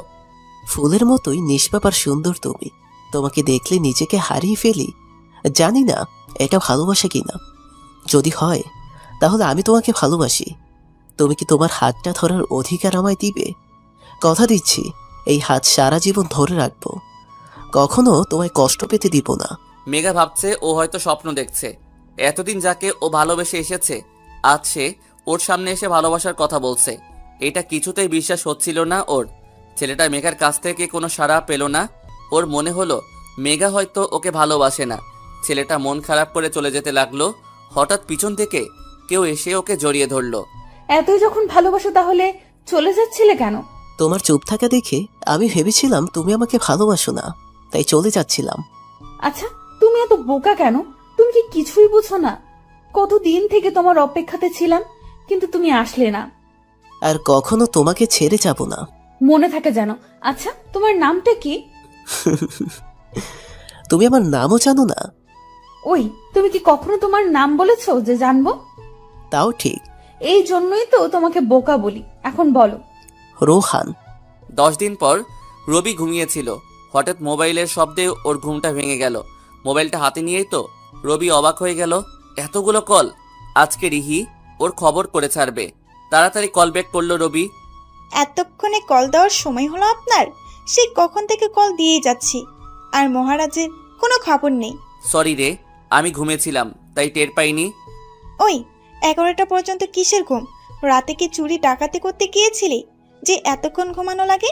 ফুলের মতোই নিষ্পাপ আর সুন্দর তুমি। তোমাকে দেখলে নিজেকে হারিয়ে ফেলি। জানি না এটা ভালোবাসা কিনা। যদি হয় তাহলে আমি তোমাকে ভালোবাসি। তুমি কি তোমার হাতটা ধরার অধিকার আমায় দিবে? কথা দিচ্ছি, এই হাত সারা জীবন ধরে রাখবো, কখনো তোমায় কষ্ট পেতে দিব না। মেঘা ভাবছে ও হয়তো স্বপ্ন দেখছে। এতদিন যাকে ও ভালোবেসে এসেছে, আজ সে ওর সামনে এসে ভালোবাসার কথা বলছে। এটা কিছুতেই বিশ্বাস হচ্ছিল না ওর। ছেলেটা মেঘার কাছ থেকে কোনো সাড়া পেল না। ওর মনে হলো মেঘা হয়তো ওকে ভালোবাসে না। ছেলেটা মন খারাপ করে চলে যেতে লাগলো। হঠাৎ পিছন থেকে কেউ এসে ওকে জড়িয়ে ধরলো। এতই যখন ভালোবাসো তাহলে চলে যাচ্ছিলে কেন? তোমার চুপ থাকা দেখে আমি ভেবেছিলাম তুমি আমাকে ভালোবাসো না, তাই চলে যাচ্ছিলাম। আচ্ছা, তুমি এত বোকা কেন? তুমি কি কিছুই বুঝো না? কতদিন থেকে তোমার অপেক্ষাতে ছিলাম, কিন্তু তুমি আসলে না। আর কখনো তোমাকে ছেড়ে যাব না। মনে থাকে যেন। আচ্ছা, তোমার নামটা কি? তুমি আমার নামও জানো না? ওই, তুমি কি কখনো তোমার নাম বলেছো যে জানবো? তাও ঠিক। এই জন্যই তো তোমাকে বোকা বলি। এখন বলো। রোহান। 10 দিন পর রবি ঘুমিয়েছিল। হঠাৎ মোবাইলের শব্দে ওর ঘুমটা ভেঙে গেল। মোবাইলটা হাতে নিয়েই তো রবি অবাক হয়ে গেল, এতগুলো কল! আজকে রিহি ওর খবর করে ছাড়বে। তাড়াতাড়ি কল ব্যাক করলো রবি। এতক্ষণে কল দেওয়ার সময় হলো আপনার? সেই কখন থেকে কল দিয়েই যাচ্ছি, আর মহারাজের কোনো খবর নেই। সরি রে, আমি ঘুমিয়েছিলাম তাই টের পাইনি। ওই 11টা পর্যন্ত কিসের ঘুম? রাতে কি চুরি ডাকাতি করতে গিয়েছিলি যে এতক্ষণ ঘুমানো লাগে?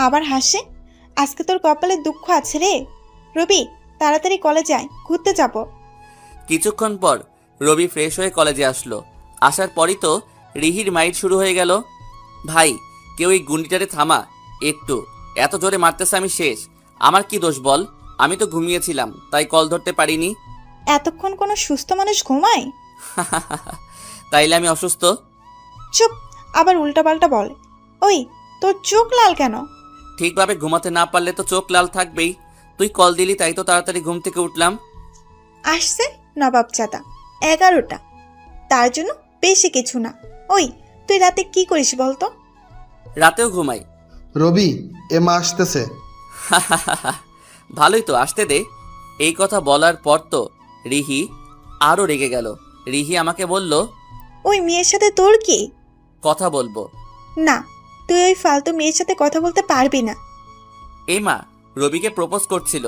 আবার হাসে। আজকে তোর কপালে দুঃখ আছে রে। রবি, তাড়াতাড়ি কলেজে আয়, ঘুরতে যাব। কিছুক্ষণ পর রবি ফ্রেশ হয়ে কলেজে আসলো। আসার পরই তো রিহির মাইট শুরু হয়ে গেল। ভাই, কেউ এই গুন্ডিটারে থামা একটু, এত জোরে মারতেছে আমি শেষ। আমার কি দোষ বল? আমি তো ঘুমিয়েছিলাম তাই কল ধরতে পারিনি। এতক্ষণ কোনো সুস্থ মানুষ ঘুমায়? তাইলে আমি অসুস্থ? চুপ, আবার উল্টাপাল্টা বল। ওই, তোর চোখ লাল কেন? ঠিকভাবে ঘুমাতে না পারলে তো চোখ লাল থাকবেই। তুই কল দিলি তাই তো তাড়াতাড়ি ঘুম থেকে উঠলাম। আসছে নবাবজাদা 11টা, তার জন্য বেশি কিছু না। ওই, তুই রাতে কি করিস বলতো? রাতেও ঘুমাই। রবি, এ মা আসতেছে। ভালোই তো, আসতে দে। এই কথা বলার পর তো রিহি আরো রেগে গেল। রিহি আমাকে বলল, ওই মেয়ের সাথে তোর কি? কথা বলবো। না, তুই ওই ফালতু মেয়ের সাথে কথা বলতে পারবি না। এমা রবিকে প্রপোজ করছিল,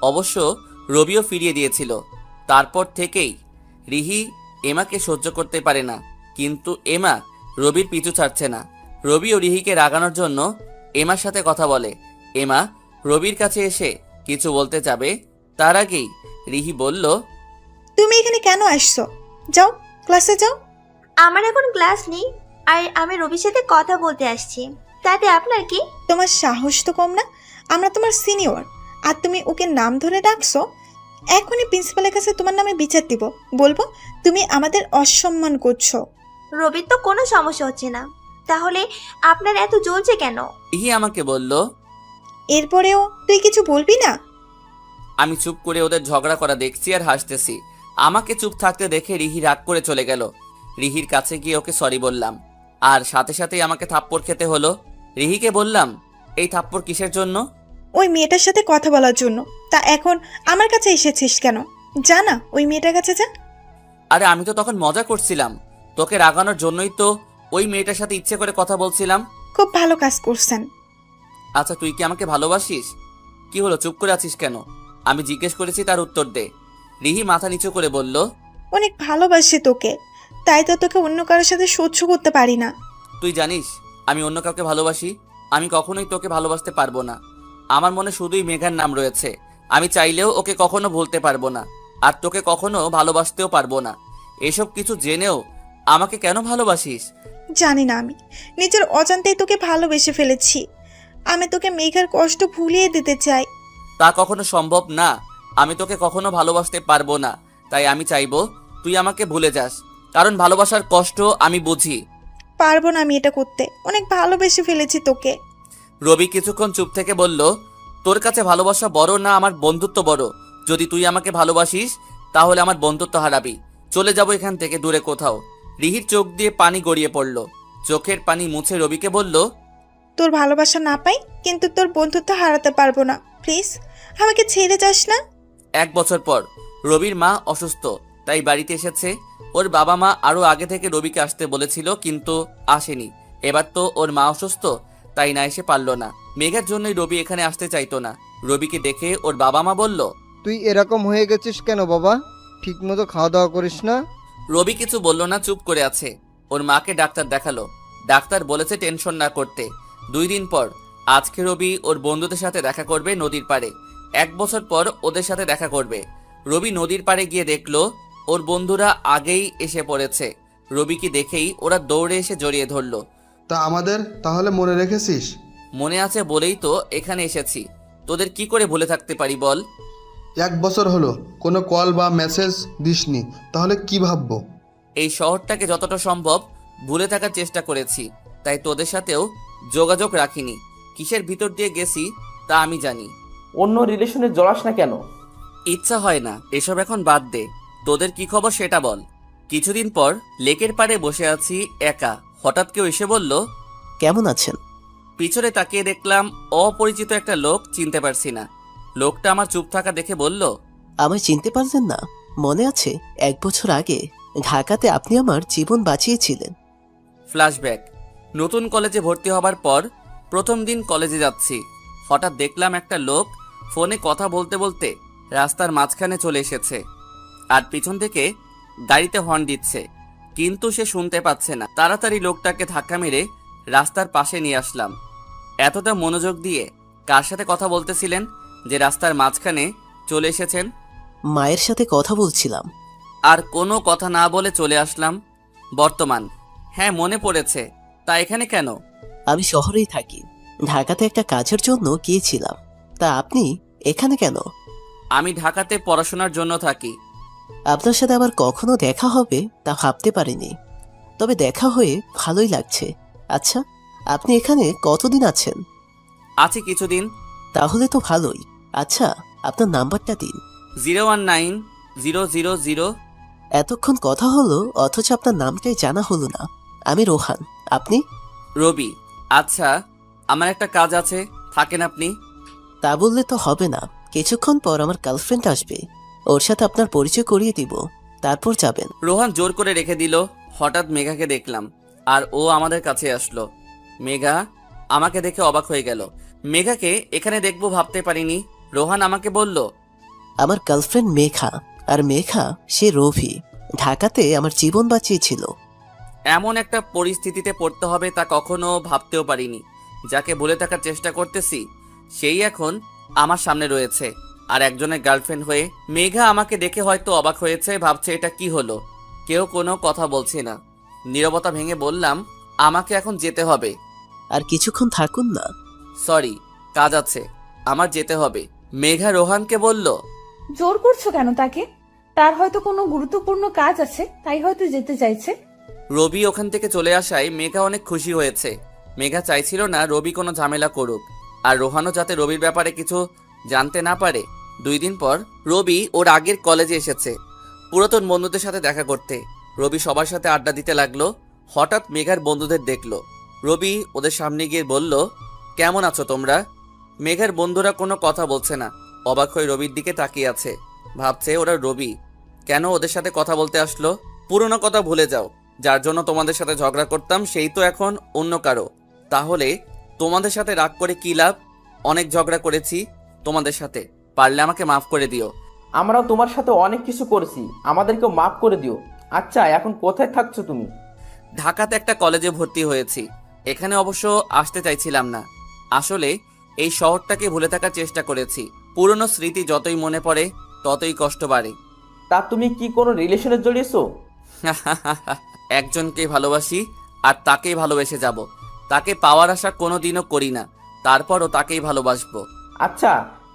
অবশ্য রবিও ফিরিয়ে দিয়েছিল। তারপর থেকেই রিহি এমাকে সহ্য করতে পারে না, কিন্তু এমা রবির পিছু ছাড়ছে না। রবিও রিহিকে রাগানোর জন্য এমার সাথে কথা বলে। এমা রবির কাছে এসে কিছু বলতে যাবে, তার আগেই রিহি বলল, তুমি এখানে কেন আসছো? যাও, ক্লাসে যাও। আমার এখন ক্লাস নেই, আর আমি রবির সাথে কথা বলতে আসছি, তাতে আপনার কি? তোমার সাহস তো কম না। আমরা তোমার সিনিয়র, আর তুমি ওকে নাম ধরে ডাকছো। এখনই প্রিন্সিপালের কাছে তোমার নামে বিচার দিব। বলবো তুমি আমাদের অসম্মান করছো। রবির তো কোনো সমস্যা হচ্ছে না, তাহলে আপনার এত জ্বলছে কেন? রিহি আমাকে বলল। এরপরেও তুই কিছু বলবি না? আমি চুপ করে ওদের ঝগড়া করা দেখছি আর হাসতেছি। আমাকে চুপ থাকতে দেখে রিহি রাগ করে চলে গেল। রিহির কাছে গিয়ে ওকে সরি বললাম, আর সাথে সাথেই আমাকে থাপ্পড় খেতে হলো। রিহিকে বললাম, এই থাপ্পড় কিসের জন্য? ওই মেয়েটার সাথে কথা বলার জন্য। তা এখন আমার কাছে এসেছিস কেন? জানা, ওই মেয়েটার কাছে যা। আরে আমি তো তখন মজা করছিলাম, তোকে রাগানোর জন্যই তো ওই মেয়েটার সাথে ইচ্ছে করে কথা বলছিলাম। খুব ভালো কাজ করছেন। আচ্ছা, তুই কি আমাকে ভালোবাসিস? কি হলো, চুপ করে আছিস কেন? আমি জিজ্ঞেস করেছি, তার উত্তর দে। রিহি মাথা নিচু করে বলল, অনেক ভালোবাসি তোকে, তাই তো তোকে অন্য কারোর সাথে সহ্য করতে পারি না। তুই জানিস আমি অন্য কাউকে ভালোবাসি? আমি কখনোই তোকে ভালোবাসতে পারবো না। আমার মনে শুধুই মেঘার নাম রয়েছে। আমি চাইলেও ওকে কখনো ভুলতে পারবো না, আর তোকে কখনো ভালোবাসতেও পারবো না। এসব কিছু জেনেও আমাকে কেন ভালোবাসিস? জানি না, আমি নিজের অজান্তেই তোকে ভালোবেসে ফেলেছি। আমি তোকে মেঘার কষ্ট ভুলিয়ে দিতে চাই। তা কখনো সম্ভব না। আমি তোকে কখনো ভালোবাসতে পারবো না, তাই আমি চাইবো তুই আমাকে ভুলে যাস, কারণ ভালোবাসার কষ্ট আমি বুঝি। পারবো না আমি এটা করতে, অনেক ভালোবেসে ফেলেছি তোকে। রবি কিছুক্ষণ চুপ থেকে বলল, তোর কাছে ভালোবাসা বড় না আমার বন্ধুত্ব বড়? যদি তুই আমাকে ভালোবাসিস তাহলে আমার বন্ধুত্ব হারাবি। চলে যাবো এখান থেকে দূরে কোথাও। রিহির চোখ দিয়ে পানি গড়িয়ে পড়ল। চোখের পানি মুছে রবিকে বলল, তোর ভালোবাসা না পাই, কিন্তু তোর বন্ধুত্ব হারাতে পারবো না। প্লিজ আমাকে ছেড়ে যাস না। 1 বছর পর রবির মা অসুস্থ, তাই বাড়িতে এসেছে। ওর বাবা মা আরো আগে থেকে রবিকে আসতে বলেছিল, কিন্তু আসেনি। এবার তো ওর মা অসুস্থ, তাই না এসে পারলো না। মেঘার জন্যই রবি এখানে আসতে চাইতো না। রবিকে দেখে ওর বাবা মা বলল, তুই এরকম হয়ে গেছিস কেন বাবা? ঠিকমতো খাওয়া দাওয়া করিস না? রবি কিছু বলল না, চুপ করে আছে। ওর মাকে ডাক্তার দেখালো। ডাক্তার বলেছে টেনশন না করতে। 2 দিন পর আজকে রবি ওর বন্ধুদের সাথে দেখা করবে নদীর পাড়ে। 1 বছর পর ওদের সাথে দেখা করবে। রবি নদীর পাড়ে গিয়ে দেখলো ওর বন্ধুরা আগেই এসে পড়েছে। রবিকে দেখেই ওরা দৌড়ে এসে জড়িয়ে ধরলো। তা আমাদের তাহলে মনে রেখেছিস? মনে আছে বলেই তো এখানে এসেছি। তোদের কি করে ভুলে থাকতে পারি বল? 1 বছর হলো কোনো কল বা মেসেজ দিসনি, তাহলে কি ভাববো? এই শহরটাকে যতটা সম্ভব ভুলে থাকার চেষ্টা করেছি, তাই তোদের সাথেও যোগাযোগ রাখিনি। কিসের ভিতর দিয়ে গেছি তা আমি জানি। অন্য রিলেশনে জড়াস না কেন? ইচ্ছা হয় না, এসব এখন বাদ দে। তোদের কি খবর সেটা বল। কিছুদিন পর লেকের পাড়ে বসে আছি একা, হঠাৎ কেউ এসে বলল। কেমন আছেন? পিছনে তাকিয়ে দেখলাম অপরিচিত একটা লোক, চিনতে পারছি না। লোকটা আমার চুপ থাকা দেখে বলল। আমায় চিনতে পারলেন না? মনে আছে 1 বছর আগে ঢাকাতে আপনি আমার জীবন বাঁচিয়েছিলেন। ফ্ল্যাশব্যাক। নতুন কলেজে ভর্তি হবার পর প্রথম দিন কলেজে যাচ্ছি, হঠাৎ দেখলাম একটা লোক ফোনে কথা বলতে বলতে রাস্তার মাঝখানে চলে এসেছে আর পিছন থেকে গাড়িতে হর্ন দিচ্ছে, কিন্তু সে শুনতে পাচ্ছে না। তাড়াতাড়ি লোকটাকে ধাক্কা মেরে রাস্তার পাশে নিয়ে আসলাম। এতটা মনোযোগ দিয়ে কার সাথে কথা বলতেছিলেন যে রাস্তার মাঝখানে চলে এসেছেন? মায়ের সাথে কথা বলছিলাম। আর কোনো কথা না বলে চলে আসলাম বর্তমান। হ্যাঁ, মনে পড়েছে। তা এখানে কেন? আমি শহরেই থাকি, ঢাকাতে একটা কাজের জন্য গিয়েছিলাম। তা আপনি এখানে কেন? আমি ঢাকাতে পড়াশোনার জন্য থাকি। আপনার সাথে আবার কখনো দেখা হবে তা ভাবতে পারিনি, তবে দেখা হয়ে ভালোই লাগছে। আচ্ছা, আপনি এখানে কতদিন আছেন? আছি কিছুদিন। তাহলে তো ভালোই। আচ্ছা, আপনার নাম্বারটা দিন। 019-000। এতক্ষণ কথা হলো অথচ আপনার নামটাই জানা হলো না। আমি রোহান, আপনি? রবি। আচ্ছা, আমার একটা কাজ আছে, থাকেন আপনি? তা বললে তো হবে না, কিছুক্ষণ পর আমার গার্লফ্রেন্ড আসবে, ওর সাথে আপনার পরিচয় করিয়ে দিব, তারপর যাবেন। রোহান জোর করে রেখে দিল। হঠাৎ মেঘাকে দেখলাম আর ও আমাদের কাছে আসলো। মেঘা আমাকে দেখে অবাক হয়ে গেল। মেঘাকে এখানে দেখবো ভাবতে পারিনি। রোহান আমাকে বলল। আমার গার্লফ্রেন্ড মেঘা, আর মেঘা সে রভি, ঢাকাতে আমার জীবন বাঁচিয়েছিল। এমন একটা পরিস্থিতিতে পড়তে হবে তা কখনো ভাবতেও পারিনি। যাকে বলে থাকার চেষ্টা করতেছি সেই এখন আমার সামনে রয়েছে আর একজনের গার্লফ্রেন্ড হয়ে। মেঘা আমাকে দেখে হয়তো অবাক হয়েছে, ভাবছে এটা কি হলো। কেউ কোনো কথা বলছে না। নীরবতা ভেঙে বললাম, আমাকে এখন যেতে হবে। আর কিছুক্ষণ থাকুন না। সরি, কাজ আছে, আমার যেতে হবে। মেঘা রোহানকে বলল। জোর করছো কেন তাকে? তার হয়তো কোনো গুরুত্বপূর্ণ কাজ আছে, তাই হয়তো যেতে চাইছে। রবি ওখান থেকে চলে আসায় মেঘা অনেক খুশি হয়েছে। মেঘা চাইছিল না রবি কোনো ঝামেলা করুক, আর রোহানও যাতে রবির ব্যাপারে কিছু জানতে না পারে। 2 দিন পর রবি ওর আগের কলেজে এসেছে পুরাতন বন্ধুদের সাথে দেখা করতে। রবি সবার সাথে আড্ডা দিতে লাগলো। হঠাৎ মেঘার বন্ধুদের দেখলো। রবি ওদের সামনে গিয়ে বলল, কেমন আছো তোমরা? মেঘার বন্ধুরা কোনো কথা বলছে না, অবাক হয়ে রবির দিকে তাকিয়ে আছে। ভাবছে ওরা রবি কেন ওদের সাথে কথা বলতে আসলো। পুরনো কথা ভুলে যাও, যার জন্য তোমাদের সাথে ঝগড়া করতাম সেই তো এখন অন্য কারো। তাহলে তোমাদের সাথে রাগ করে কি লাভ? অনেক ঝগড়া করেছি তোমাদের সাথে, পারলে আমাকে মাফ করে দিও। আমরাও তোমার সাথে অনেক কিছু করেছি, আমাদেরকেও মাফ করে দিও। আচ্ছা, এখন কোথায় থাকছো তুমি? ঢাকাতে একটা কলেজে ভর্তি হয়েছি। এখানে অবশ্য আসতে চাইছিলাম না। আসলে এই শহরটাকে ভুলে থাকার চেষ্টা করেছি। পুরনো স্মৃতি যতই মনে পড়ে ততই কষ্ট বাড়ে। তা তুমি কি কোনো রিলেশনে জড়িয়েছো? একজনকে ভালোবাসি আর তাকেই ভালোবেসে যাব। তাকে পাওয়ার আশা কোনোদিনও করি না, তারপরও তাকেই ভালোবাসবো। আচ্ছা,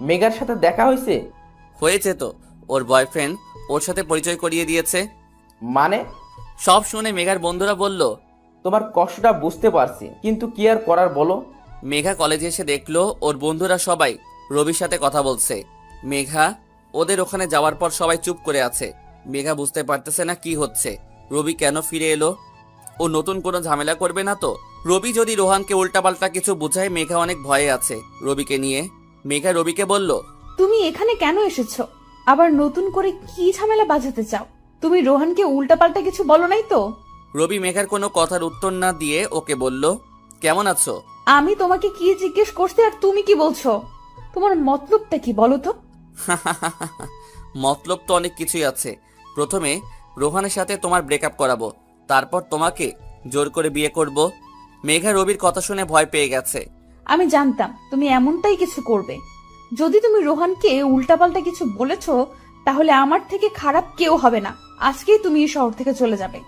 মেঘার সাথে দেখা হয়েছে? হয়েছে তো, ওর বয়ফ্রেন্ড ওর সাথে পরিচয় করিয়ে দিয়েছে। মানে? সব শুনে মেঘার বন্ধুরা বলল। তোমার কষ্টটা বুঝতে পারছি, কিন্তু কি আর করার বলো। মেঘা কলেজে এসে দেখলো ওর বন্ধুরা সবাই রবির সাথে কথা বলছে। মেঘা ওদের ওখানে যাওয়ার পর সবাই চুপ করে আছে। মেঘা বুঝতে পারতেছে না কি হচ্ছে। রবি কেন ফিরে এলো? ও নতুন কোনো ঝামেলা করবে না তো? রবি যদি রোহানকে উল্টাপাল্টা কিছু বোঝায়, মেঘা অনেক ভয়ে আছে রবিকে নিয়ে। মেঘা রবিকে বলল, তুমি এখানে কেন এসেছো? আবার নতুন করে কি ঝামেলা বাজাতে চাও? তুমি রোহানকে উল্টাপাল্টা কিছু বলো নাই তো? রবি মেঘার কোনো কথার উত্তর না দিয়ে ওকে বলল, কেমন আছো? আমি তোমাকে কি জিজ্ঞেস করছি আর তুমি কি বলছো? তোমার মতলবটা কি বলো তো? মতলব তো অনেক কিছুই আছে। প্রথমে রোহানের সাথে তোমার ব্রেকআপ করাবো, তারপর তোমাকে জোর করে বিয়ে করব। মেঘা রবির কথা শুনে ভয় পেয়ে গেছে। আমি জানতাম তুমি এমনটাই কিছু করবে। যদি তুমি রোহানকে উল্টাপাল্টা কিছু বলেছো, তাহলে আমার থেকে খারাপ কেউ হবে না। আজকেই তুমি এই শহর থেকে চলে যাবে।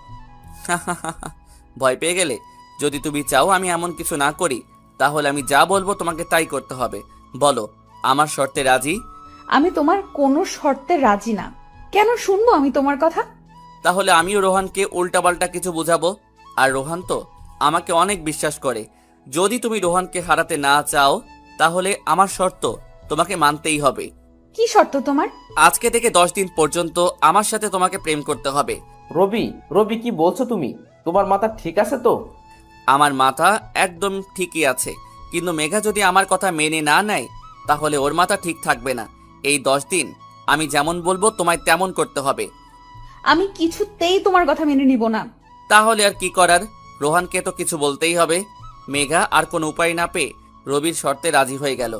ভয় পেয়ে গেলে? যদি তুমি চাও আমি এমন কিছু না করি, তাহলে আমি যা বলবো তোমাকে তাই করতে হবে। বলো, আমার শর্তে রাজি? আমি তোমার কোনো শর্তে রাজি না। কেন শুনবো আমি তোমার কথা? তাহলে আমিও রোহানকে উল্টাপাল্টা কিছু বুঝাবো। আর রোহান তো আমাকে অনেক বিশ্বাস করে। যদি তুমি রোহানকে হারাতে না চাও, তাহলে আমার শর্ত তোমাকে মানতেই হবে। কি শর্ত তোমার? আজকে থেকে 10 দিন পর্যন্ত আমার সাথে তোমাকে প্রেম করতে হবে। রবি, রবি কি বলছো তুমি? তোমার মাথা ঠিক আছে তো? আমার মাথা একদম ঠিকই আছে, কিন্তু মেঘা যদি আমার কথা মেনে না নেয় তাহলে ওর মাথা ঠিক থাকবে না। এই 10 দিন আমি যেমন বলবো তোমায় তেমন করতে হবে। আমি কিছুতেই তোমার কথা মেনে নিব না। তাহলে আর কি করার, রোহানকে তো কিছু বলতেই হবে। মেঘা আর কোনো উপায় না পেয়ে রবির শর্তে রাজি হয়ে গেল।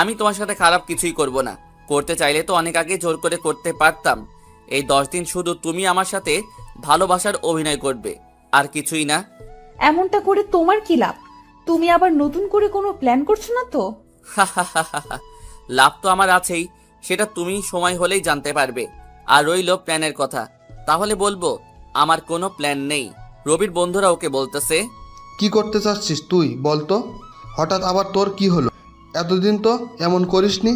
আমি তোমার সাথে খারাপ কিছুই করব না, করতে চাইলে তো অনেক আগে জোর করে করতে পারতাম। এই 10 দিন শুধু তুমি আমার সাথে ভালোবাসার অভিনয় করবে, আর কিছুই না। এমনটা করে তোমার কি লাভ? তুমি আবার নতুন করে কোনো প্ল্যান করছো না তো? লাভ তো আমার আছেই, সেটা তুমি সময় হলেই জানতে পারবে। আর রইল প্ল্যানের কথা, তাহলে বলবো আমার কোনো প্ল্যান নেই। রবির বন্ধুরা ওকে বলতেছে, কি করতে চাচ্ছিস তুই বল তো? হঠাৎ আবার তোর কি হলো? এতদিন তো এমন করিসনি।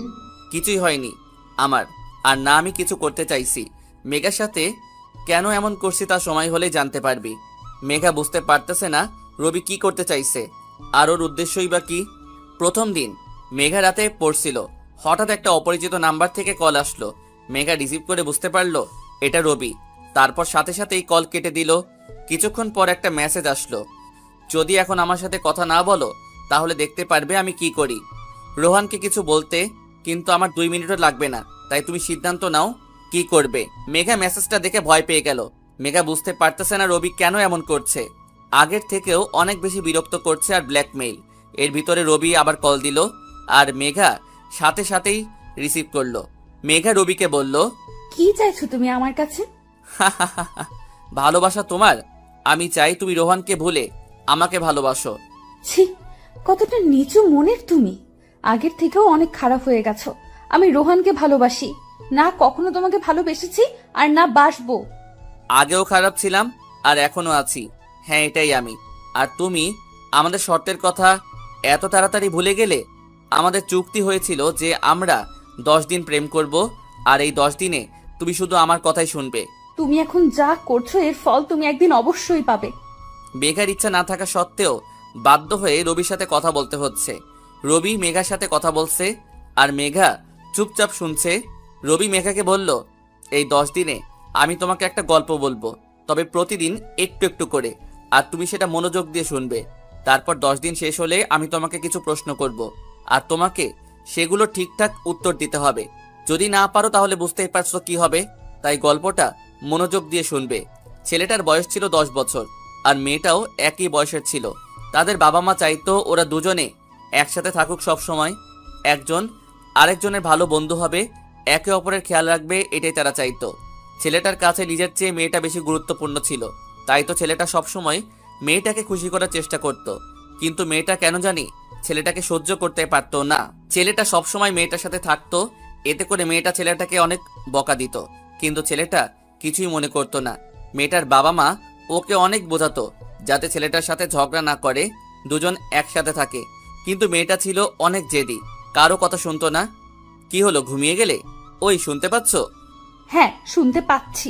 কিছুই হয়নি আমার, আর না আমি কিছু করতে চাইছি। মেঘার সাথে কেন এমন করছি তা সময় হলেই জানতে পারবি। মেঘা বুঝতে পারতেছে না রবি কি করতে চাইছে, আর ওর উদ্দেশ্যই বা কি। প্রথম দিন মেঘা রাতে পড়ছিল, হঠাৎ একটা অপরিচিত নাম্বার থেকে কল আসলো। মেঘা রিসিভ করে বুঝতে পারলো এটা রবি। তারপর সাথে সাথেই কল কেটে দিল। কিছুক্ষণ পর একটা মেসেজ আসলো, যদি এখন আমার সাথে কথা না বলো তাহলে দেখতে পারবে আমি কি করি। রোহানকে কিছু বলতে কিন্তু আমার 2 মিনিটও লাগবে না, তাই তুমি সিদ্ধান্ত নাও কি করবে। মেঘা মেসেজটা দেখে ভয় পেয়ে গেল। মেঘা বুঝতে পারতেছে না রবি কেন এমন করছে, আগের থেকেও অনেক বেশি বিরক্ত করছে আর ব্ল্যাকমেইল। এর ভিতরে রবি আবার কল দিল, আর মেঘা সাথে সাথেই রিসিভ করলো। মেঘা রবিকে বলল, কি চাইছো তুমি আমার কাছে? ভালোবাসা তোমার? আমি চাই তুমি রোহানকে ভুলে আমাকে ভালোবাসো। ছি, কতটা নিচু মনের তুমি। আগের থেকেও অনেক খারাপ হয়ে গেছো। আমি রোহানকে ভালোবাসি না, কখনো তোমাকে ভালোবেসেছি আর না বাসবো। আগেও খারাপ ছিলাম আর এখনো আছি, হ্যাঁ এটাই আমি। আর তুমি আমাদের শর্তের কথা এত তাড়াতাড়ি ভুলে গেলে? আমাদের চুক্তি হয়েছিল যে আমরা 10 দিন প্রেম করব, আর এই 10 দিনে তুমি শুধু আমার কথাই শুনবে। তুমি এখন যা করছো এর ফল তুমি একদিন অবশ্যই পাবে। মেঘার ইচ্ছা না থাকা সত্ত্বেও বাধ্য হয়ে রবির সাথে কথা বলতে হচ্ছে। রবি মেঘার সাথে কথা বলছে আর মেঘা চুপচাপ শুনছে। রবি মেঘাকে বলল, এই 10 দিনে আমি তোমাকে একটা গল্প বলবো, তবে প্রতিদিন একটু একটু করে, আর তুমি সেটা মনোযোগ দিয়ে শুনবে। তারপর 10 দিন শেষ হলে আমি তোমাকে কিছু প্রশ্ন করব, আর তোমাকে সেগুলো ঠিকঠাক উত্তর দিতে হবে। যদি না পারো তাহলে বুঝতেই পারছো কি হবে, তাই গল্পটা মনোযোগ দিয়ে শুনবে। ছেলেটার বয়স ছিল 10 বছর, আর মেয়েটাও একই বয়সের ছিল। তাদের বাবা মা চাইতো ওরা দুজনে একসাথে থাকুক সব সময়, একজন আরেকজনের ভালো বন্ধু হবে, একে অপরের খেয়াল রাখবে, এটাই তারা চাইতো। ছেলেটার কাছে নিজের চেয়ে মেয়েটা বেশি গুরুত্বপূর্ণ ছিল, তাই তো ছেলেটা সবসময় মেয়েটাকে খুশি করার চেষ্টা করত। কিন্তু মেয়েটা কেন জানি ছেলেটাকে সহ্য করতে পারতো না। ছেলেটা সবসময় মেয়েটার সাথে থাকতো, এতে করে মেয়েটা ছেলেটাকে অনেক বকা দিত, কিন্তু ছেলেটা কিছুই মনে করতো না। মেয়েটার বাবা মা ওকে অনেক বোঝাতো যাতে ছেলেটার সাথে ঝগড়া না করে, দুজন একসাথে থাকে। কিন্তু মেয়েটা ছিল অনেক জেদি, কারো কথা শুনতো না। কি হলো, ঘুমিয়ে গেলে? ওই শুনতে পাচ্ছ? হ্যাঁ, শুনতে পাচ্ছি।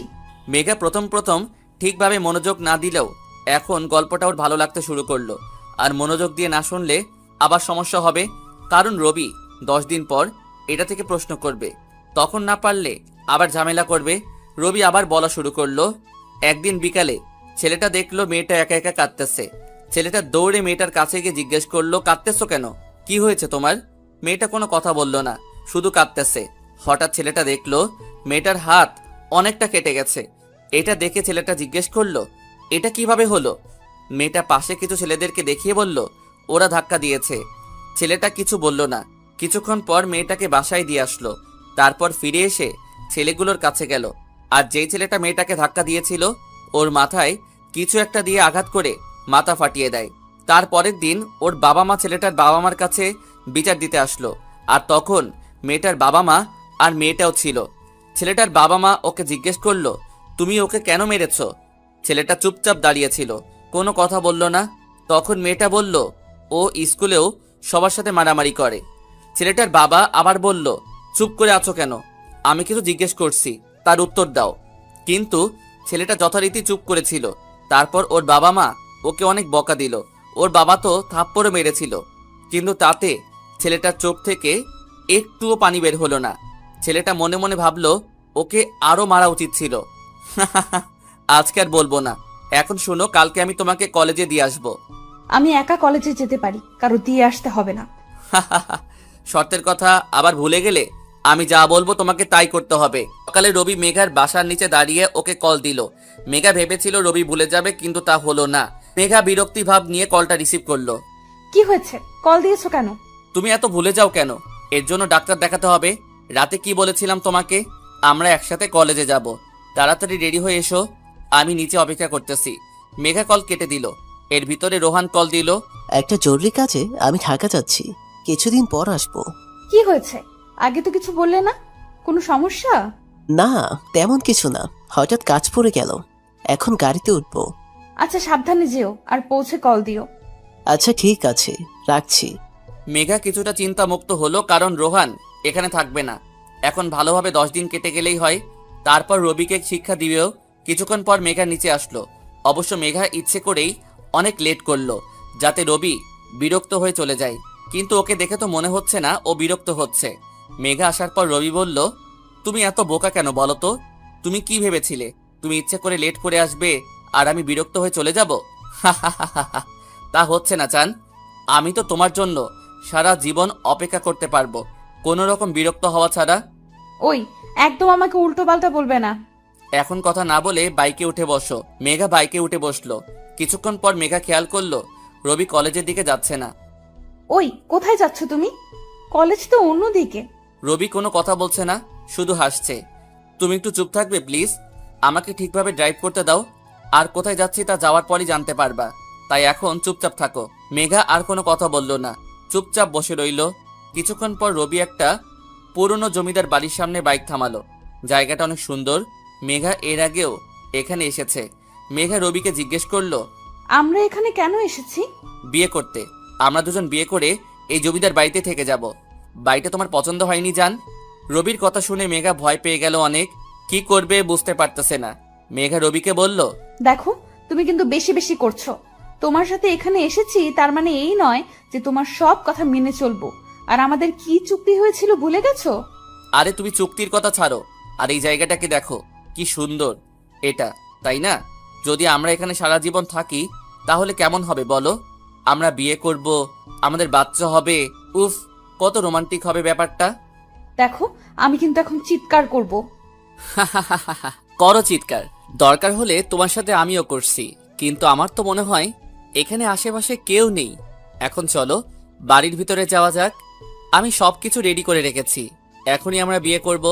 মেঘা প্রথম প্রথম ঠিকভাবে মনোযোগ না দিলেও এখন গল্পটা ওর ভালো লাগতে শুরু করলো। আর মনোযোগ দিয়ে না শুনলে আবার সমস্যা হবে, কারণ রবি 10 দিন পর এটা থেকে প্রশ্ন করবে, তখন না পারলে আবার ঝামেলা করবে। রবি আবার বলা শুরু করলো। একদিন বিকালে ছেলেটা দেখলো মেয়েটা একা একা কাঁদতেছে। ছেলেটা দৌড়ে মেয়েটার কাছে গিয়ে জিজ্ঞেস করলো, কাঁদতেছো কেন? কি হয়েছে তোমার? মেয়েটা কোনো কথা বলল না, শুধু কাঁদতেছে। হঠাৎ ছেলেটা দেখলো মেয়েটার হাত অনেকটা কেটে গেছে। এটা দেখে ছেলেটা জিজ্ঞেস করলো, এটা কিভাবে হলো? মেয়েটা পাশে কিছু ছেলেদেরকে দেখিয়ে বলল, ওরা ধাক্কা দিয়েছে। ছেলেটা কিছু বলল না। কিছুক্ষণ পর মেয়েটাকে বাসায় দিয়ে আসলো। তারপর ফিরে এসে ছেলেগুলোর কাছে গেল, আর যেই ছেলেটা মেয়েটাকে ধাক্কা দিয়েছিল ওর মাথায় কিছু একটা দিয়ে আঘাত করে মাথা ফাটিয়ে দেয়। তারপরের দিন ওর বাবা মা ছেলেটার বাবা মার কাছে বিচার দিতে আসলো, আর তখন মেয়েটার বাবা মা আর মেয়েটাও ছিল। ছেলেটার বাবা মা ওকে জিজ্ঞেস করলো, তুমি ওকে কেন মেরেছ? ছেলেটা চুপচাপ দাঁড়িয়েছিল, কোনো কথা বলল না। তখন মেয়েটা বলল, ও স্কুলেও সবার সাথে মারামারি করে। ছেলেটার বাবা আবার বলল, চুপ করে আছো কেন? আমি কিছু জিজ্ঞেস করছি, তার উত্তর দাও। কিন্তু ছেলেটা যথারীতি চুপ করেছিল। তারপর ওর বাবা মা ওকে অনেক বকা দিল। ওর বাবা তো থাপ্পড়ও মেরেছিল, কিন্তু তাতে ছেলেটার চোখ থেকে একটুও পানি বের হলো না। ছেলেটা মনে মনে ভাবলো ওকে আরো মারা উচিত ছিল। আজকে আর বলবো না। এখন শোনো, কালকে আমি তোমাকে কলেজে দিয়ে আসবো। আমি একা কলেজে যেতে পারি, কারো দিয়ে আসতে হবে না। শর্তের কথা আবার ভুলে গেলে? আমি যা বলবো তোমাকে তাই করতে হবে। সকালে রবি মেঘার বাসার নিচে দাঁড়িয়ে ওকে কল দিল। মেঘা ভেবেছিল রবি ভুলে যাবে, কিন্তু তা হলো না। মেঘা বিরক্তি ভাব নিয়ে কলটা রিসিভ করলো। কি হয়েছে, কল দিয়েছো কেন? তুমি এত ভুলে যাও কেন? এর জন্য ডাক্তার দেখাতে হবে। রাতে কি বলেছিলাম তোমাকে? আমরা একসাথে কলেজে যাব। তাড়াতাড়ি রেডি হয়ে এসো, আমি নিচে অপেক্ষা করতেছি। মেঘা কল কেটে দিল। এর ভিতরে রোহান কল দিল। একটা জরুরি কাজে আমি ঢাকা যাচ্ছি, কিছুদিন পর আসবো। কি হয়েছে? আগে তো কিছু বললে না। কোনো সমস্যা? না, তেমন কিছু না, হঠাৎ কাজ পড়ে গেল, এখন গাড়িতে উঠবো। আচ্ছা, সাবধানে যেও আর পৌঁছে কল দিও। আচ্ছা ঠিক আছে, রাখছি। মেঘা কিছুটা চিন্তামুক্ত হলো, কারণ রোহান এখানে থাকবে না। এখন ভালোভাবে 10 দিন কেটে গেলেই হয়। তারপর রবিকে শিক্ষা দিবেও। কিছুক্ষণ পর মেঘা নিচে আসলো। অবশ্য মেঘা ইচ্ছে করেই অনেক লেট করলো, যাতে রবি বিরক্ত হয়ে চলে যায়। কিন্তু ওকে দেখে তো মনে হচ্ছে না ও বিরক্ত হচ্ছে। মেঘা আসার পর রবি বলল, তুমি এত বোকা কেন বলো তো? তুমি কি ভেবেছিলে তুমি ইচ্ছে করে লেট করে আসবে আর আমি বিরক্ত হয়ে চলে যাব? তা হচ্ছে না চান। আমি তো তোমার জন্য সারা জীবন অপেক্ষা করতে পারবো, কোনো রকম বিরক্ত হওয়া ছাড়া। ওই, একদম আমাকে উল্টো পাল্টা বলবে না। এখন কথা না বলে বাইকে উঠে বসো। মেঘা বাইকে উঠে বসলো। কিছুক্ষণ পর মেঘা খেয়াল করলো রবি কলেজের দিকে যাচ্ছে না। ওই, কোথায় যাচ্ছ তুমি? কলেজ তো অন্যদিকে। রবি কোনো কথা বলছে না, শুধু হাসছে। তুমি একটু চুপ থাকবে প্লিজ? আমাকে ঠিকভাবে ড্রাইভ করতে দাও। আর কোথায় যাচ্ছি তা যাওয়ার পরই জানতে পারবা, তাই এখন চুপচাপ থাকো। মেঘা আর কোনো কথা বলল না, চুপচাপ বসে রইল। কিছুক্ষণ পর রবি একটা পুরনো জমিদার বাড়ির সামনে বাইক থামালো। জায়গাটা অনেক সুন্দর। মেঘা এর আগেও এখানে এসেছে। মেঘা রবিকে জিজ্ঞেস করলো, আমরা এখানে কেন এসেছি? বিয়ে করতে। আমরা দুজন বিয়ে করে এই জমিদার বাড়িতে থেকে যাব। বাড়িটা তোমার পছন্দ হয়নি জান? রবির কথা শুনে মেঘা ভয় পেয়ে গেল অনেক। কি করবে বুঝতে পারতেছে না। মেঘা রবিকে বলল, দেখো, তুমি কিন্তু বেশি বেশি করছো। তোমার সাথে এখানে এসেছি তার মানে এই নয় যে তোমার সব কথা মেনে চলবো। আর আমাদের কি চুক্তি হয়েছিল ভুলে গেছো? আরে তুমি চুক্তির কথা ছাড়ো, আর এই জায়গাটাকে দেখো কি সুন্দর এটা, তাই না? যদি আমরা এখানে সারা জীবন থাকি তাহলে কেমন হবে বলো? আমরা বিয়ে করব, আমাদের বাচ্চা হবে। উফ, কত রোমান্টিক হবে ব্যাপারটা। দেখো, আমি কিন্তু এখন চিৎকার করব। করো চিৎকার, দরকার হলে তোমার সাথে আমিও করছি। কিন্তু আমার তো মনে হয় এখানে আশেপাশে কেউ নেই। এখন চলো বাড়ির ভিতরে যাওয়া যাক। আমি সবকিছু রেডি করে রেখেছি, এখনই আমরা বিয়ে করব।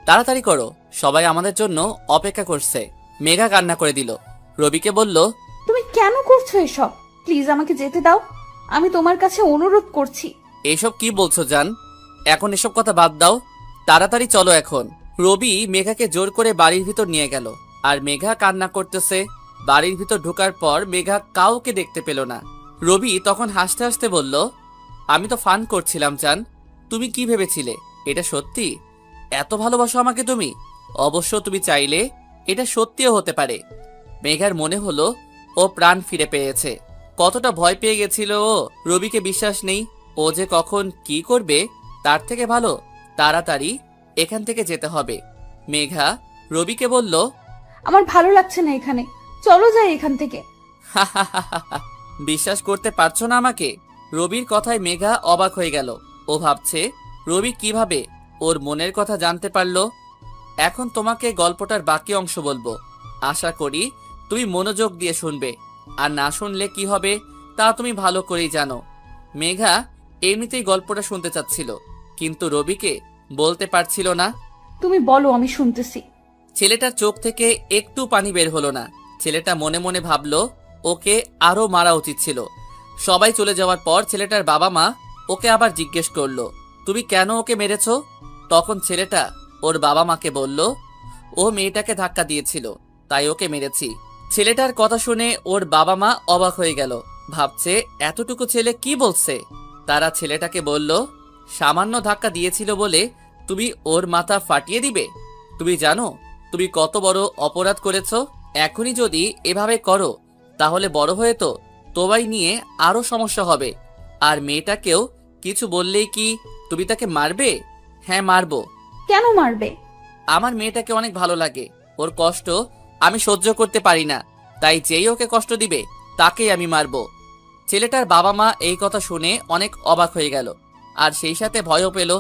তাড়াতাড়ি করো, সবাই আমাদের জন্য অপেক্ষা করছে। মেঘা কান্না করে দিল। রবিকে বলল, তুমি কেন করছো এসব? প্লিজ আমাকে যেতে দাও, আমি তোমার কাছে অনুরোধ করছি। এসব কি বলছো জান? এখন এসব কথা বাদ দাও, তাড়াতাড়ি চলো এখন। রবি মেঘাকে জোর করে বাড়ির ভিতর নিয়ে গেল, আর মেঘা কান্না করতেছে। বাড়ির ভিতর ঢোকার পর মেঘা কাউকে দেখতে পেল না। রবি তখন হাসতে হাসতে বলল, আমি তো ফান করছিলাম জান। তুমি কি ভেবেছিলে এটা সত্যি? এত ভালোবাসো আমাকে তুমি? অবশ্য তুমি চাইলে এটা সত্যিও হতে পারে। মেঘার মনে হলো ও প্রাণ ফিরে পেয়েছে। কতটা ভয় পেয়ে গেছিল ও। রবিকে বিশ্বাস নেই, ও যে কখন কি করবে। তার থেকে ভালো তাড়াতাড়ি এখান থেকে যেতে হবে। মেঘা রবিকে বলল, আমার ভালো লাগছে না এখানে, চলো যাই এখান থেকে। বিশ্বাস করতে পারছো না আমাকে? রবির কথায় মেঘা অবাক হয়ে গেল। ও ভাবছে রবি কিভাবে ওর মনের কথা জানতে পারলো। এখন তোমাকে গল্পটার বাকি অংশ বলবো, আশা করি তুমি মনোযোগ দিয়ে শুনবে। আর না শুনলে কি হবে তা তুমি ভালো করেই জানো। মেঘা এমনিতেই গল্পটা শুনতে চাচ্ছিল, কিন্তু রবিকে বলতে পারছিল না। তুমি বলো, আমি শুনতেছি। ছেলেটার চোখ থেকে একটু পানি বের হলো না। ছেলেটা মনে মনে ভাবলো ওকে আরো মারা উচিত ছিল। সবাই চলে যাওয়ার পর ছেলেটার বাবা মা ওকে আবার জিজ্ঞেস করলো, তুমি কেন ওকে মেরেছ? তখন ছেলেটা ওর বাবা মাকে বলল, ও মেয়েটাকে ধাক্কা দিয়েছিল, তাই ওকে মেরেছি। ছেলেটার কথা শুনে ওর বাবা মা অবাক হয়ে গেল। ভাবছে এতটুকু ছেলে কি বলছে। তারা ছেলেটাকে বলল, সামান্য ধাক্কা দিয়েছিল বলে তুমি ওর মাথা ফাটিয়ে দিবে? তুমি জানো তুমি কত বড় অপরাধ করেছো? এখনই যদি এভাবে করো তাহলে বড় হয়ে তো তোমায় নিয়ে আরো সমস্যা হবে। আর মেয়েটাকেও কিছু বললেই কি তুমি তাকে মারবে? হ্যাঁ মারবো। কেন মারবে? আমার মেয়েটাকে অনেক ভালো লাগে, ওর কষ্ট আমি সহ্য করতে পারি না, তাই যেই ওকে কষ্ট দিবে তাকেই আমি মারবো। ছেলেটার বাবা মা এই কথা শুনে অনেক অবাক হয়ে গেল, আর সেই সাথে ভয়ও পেল,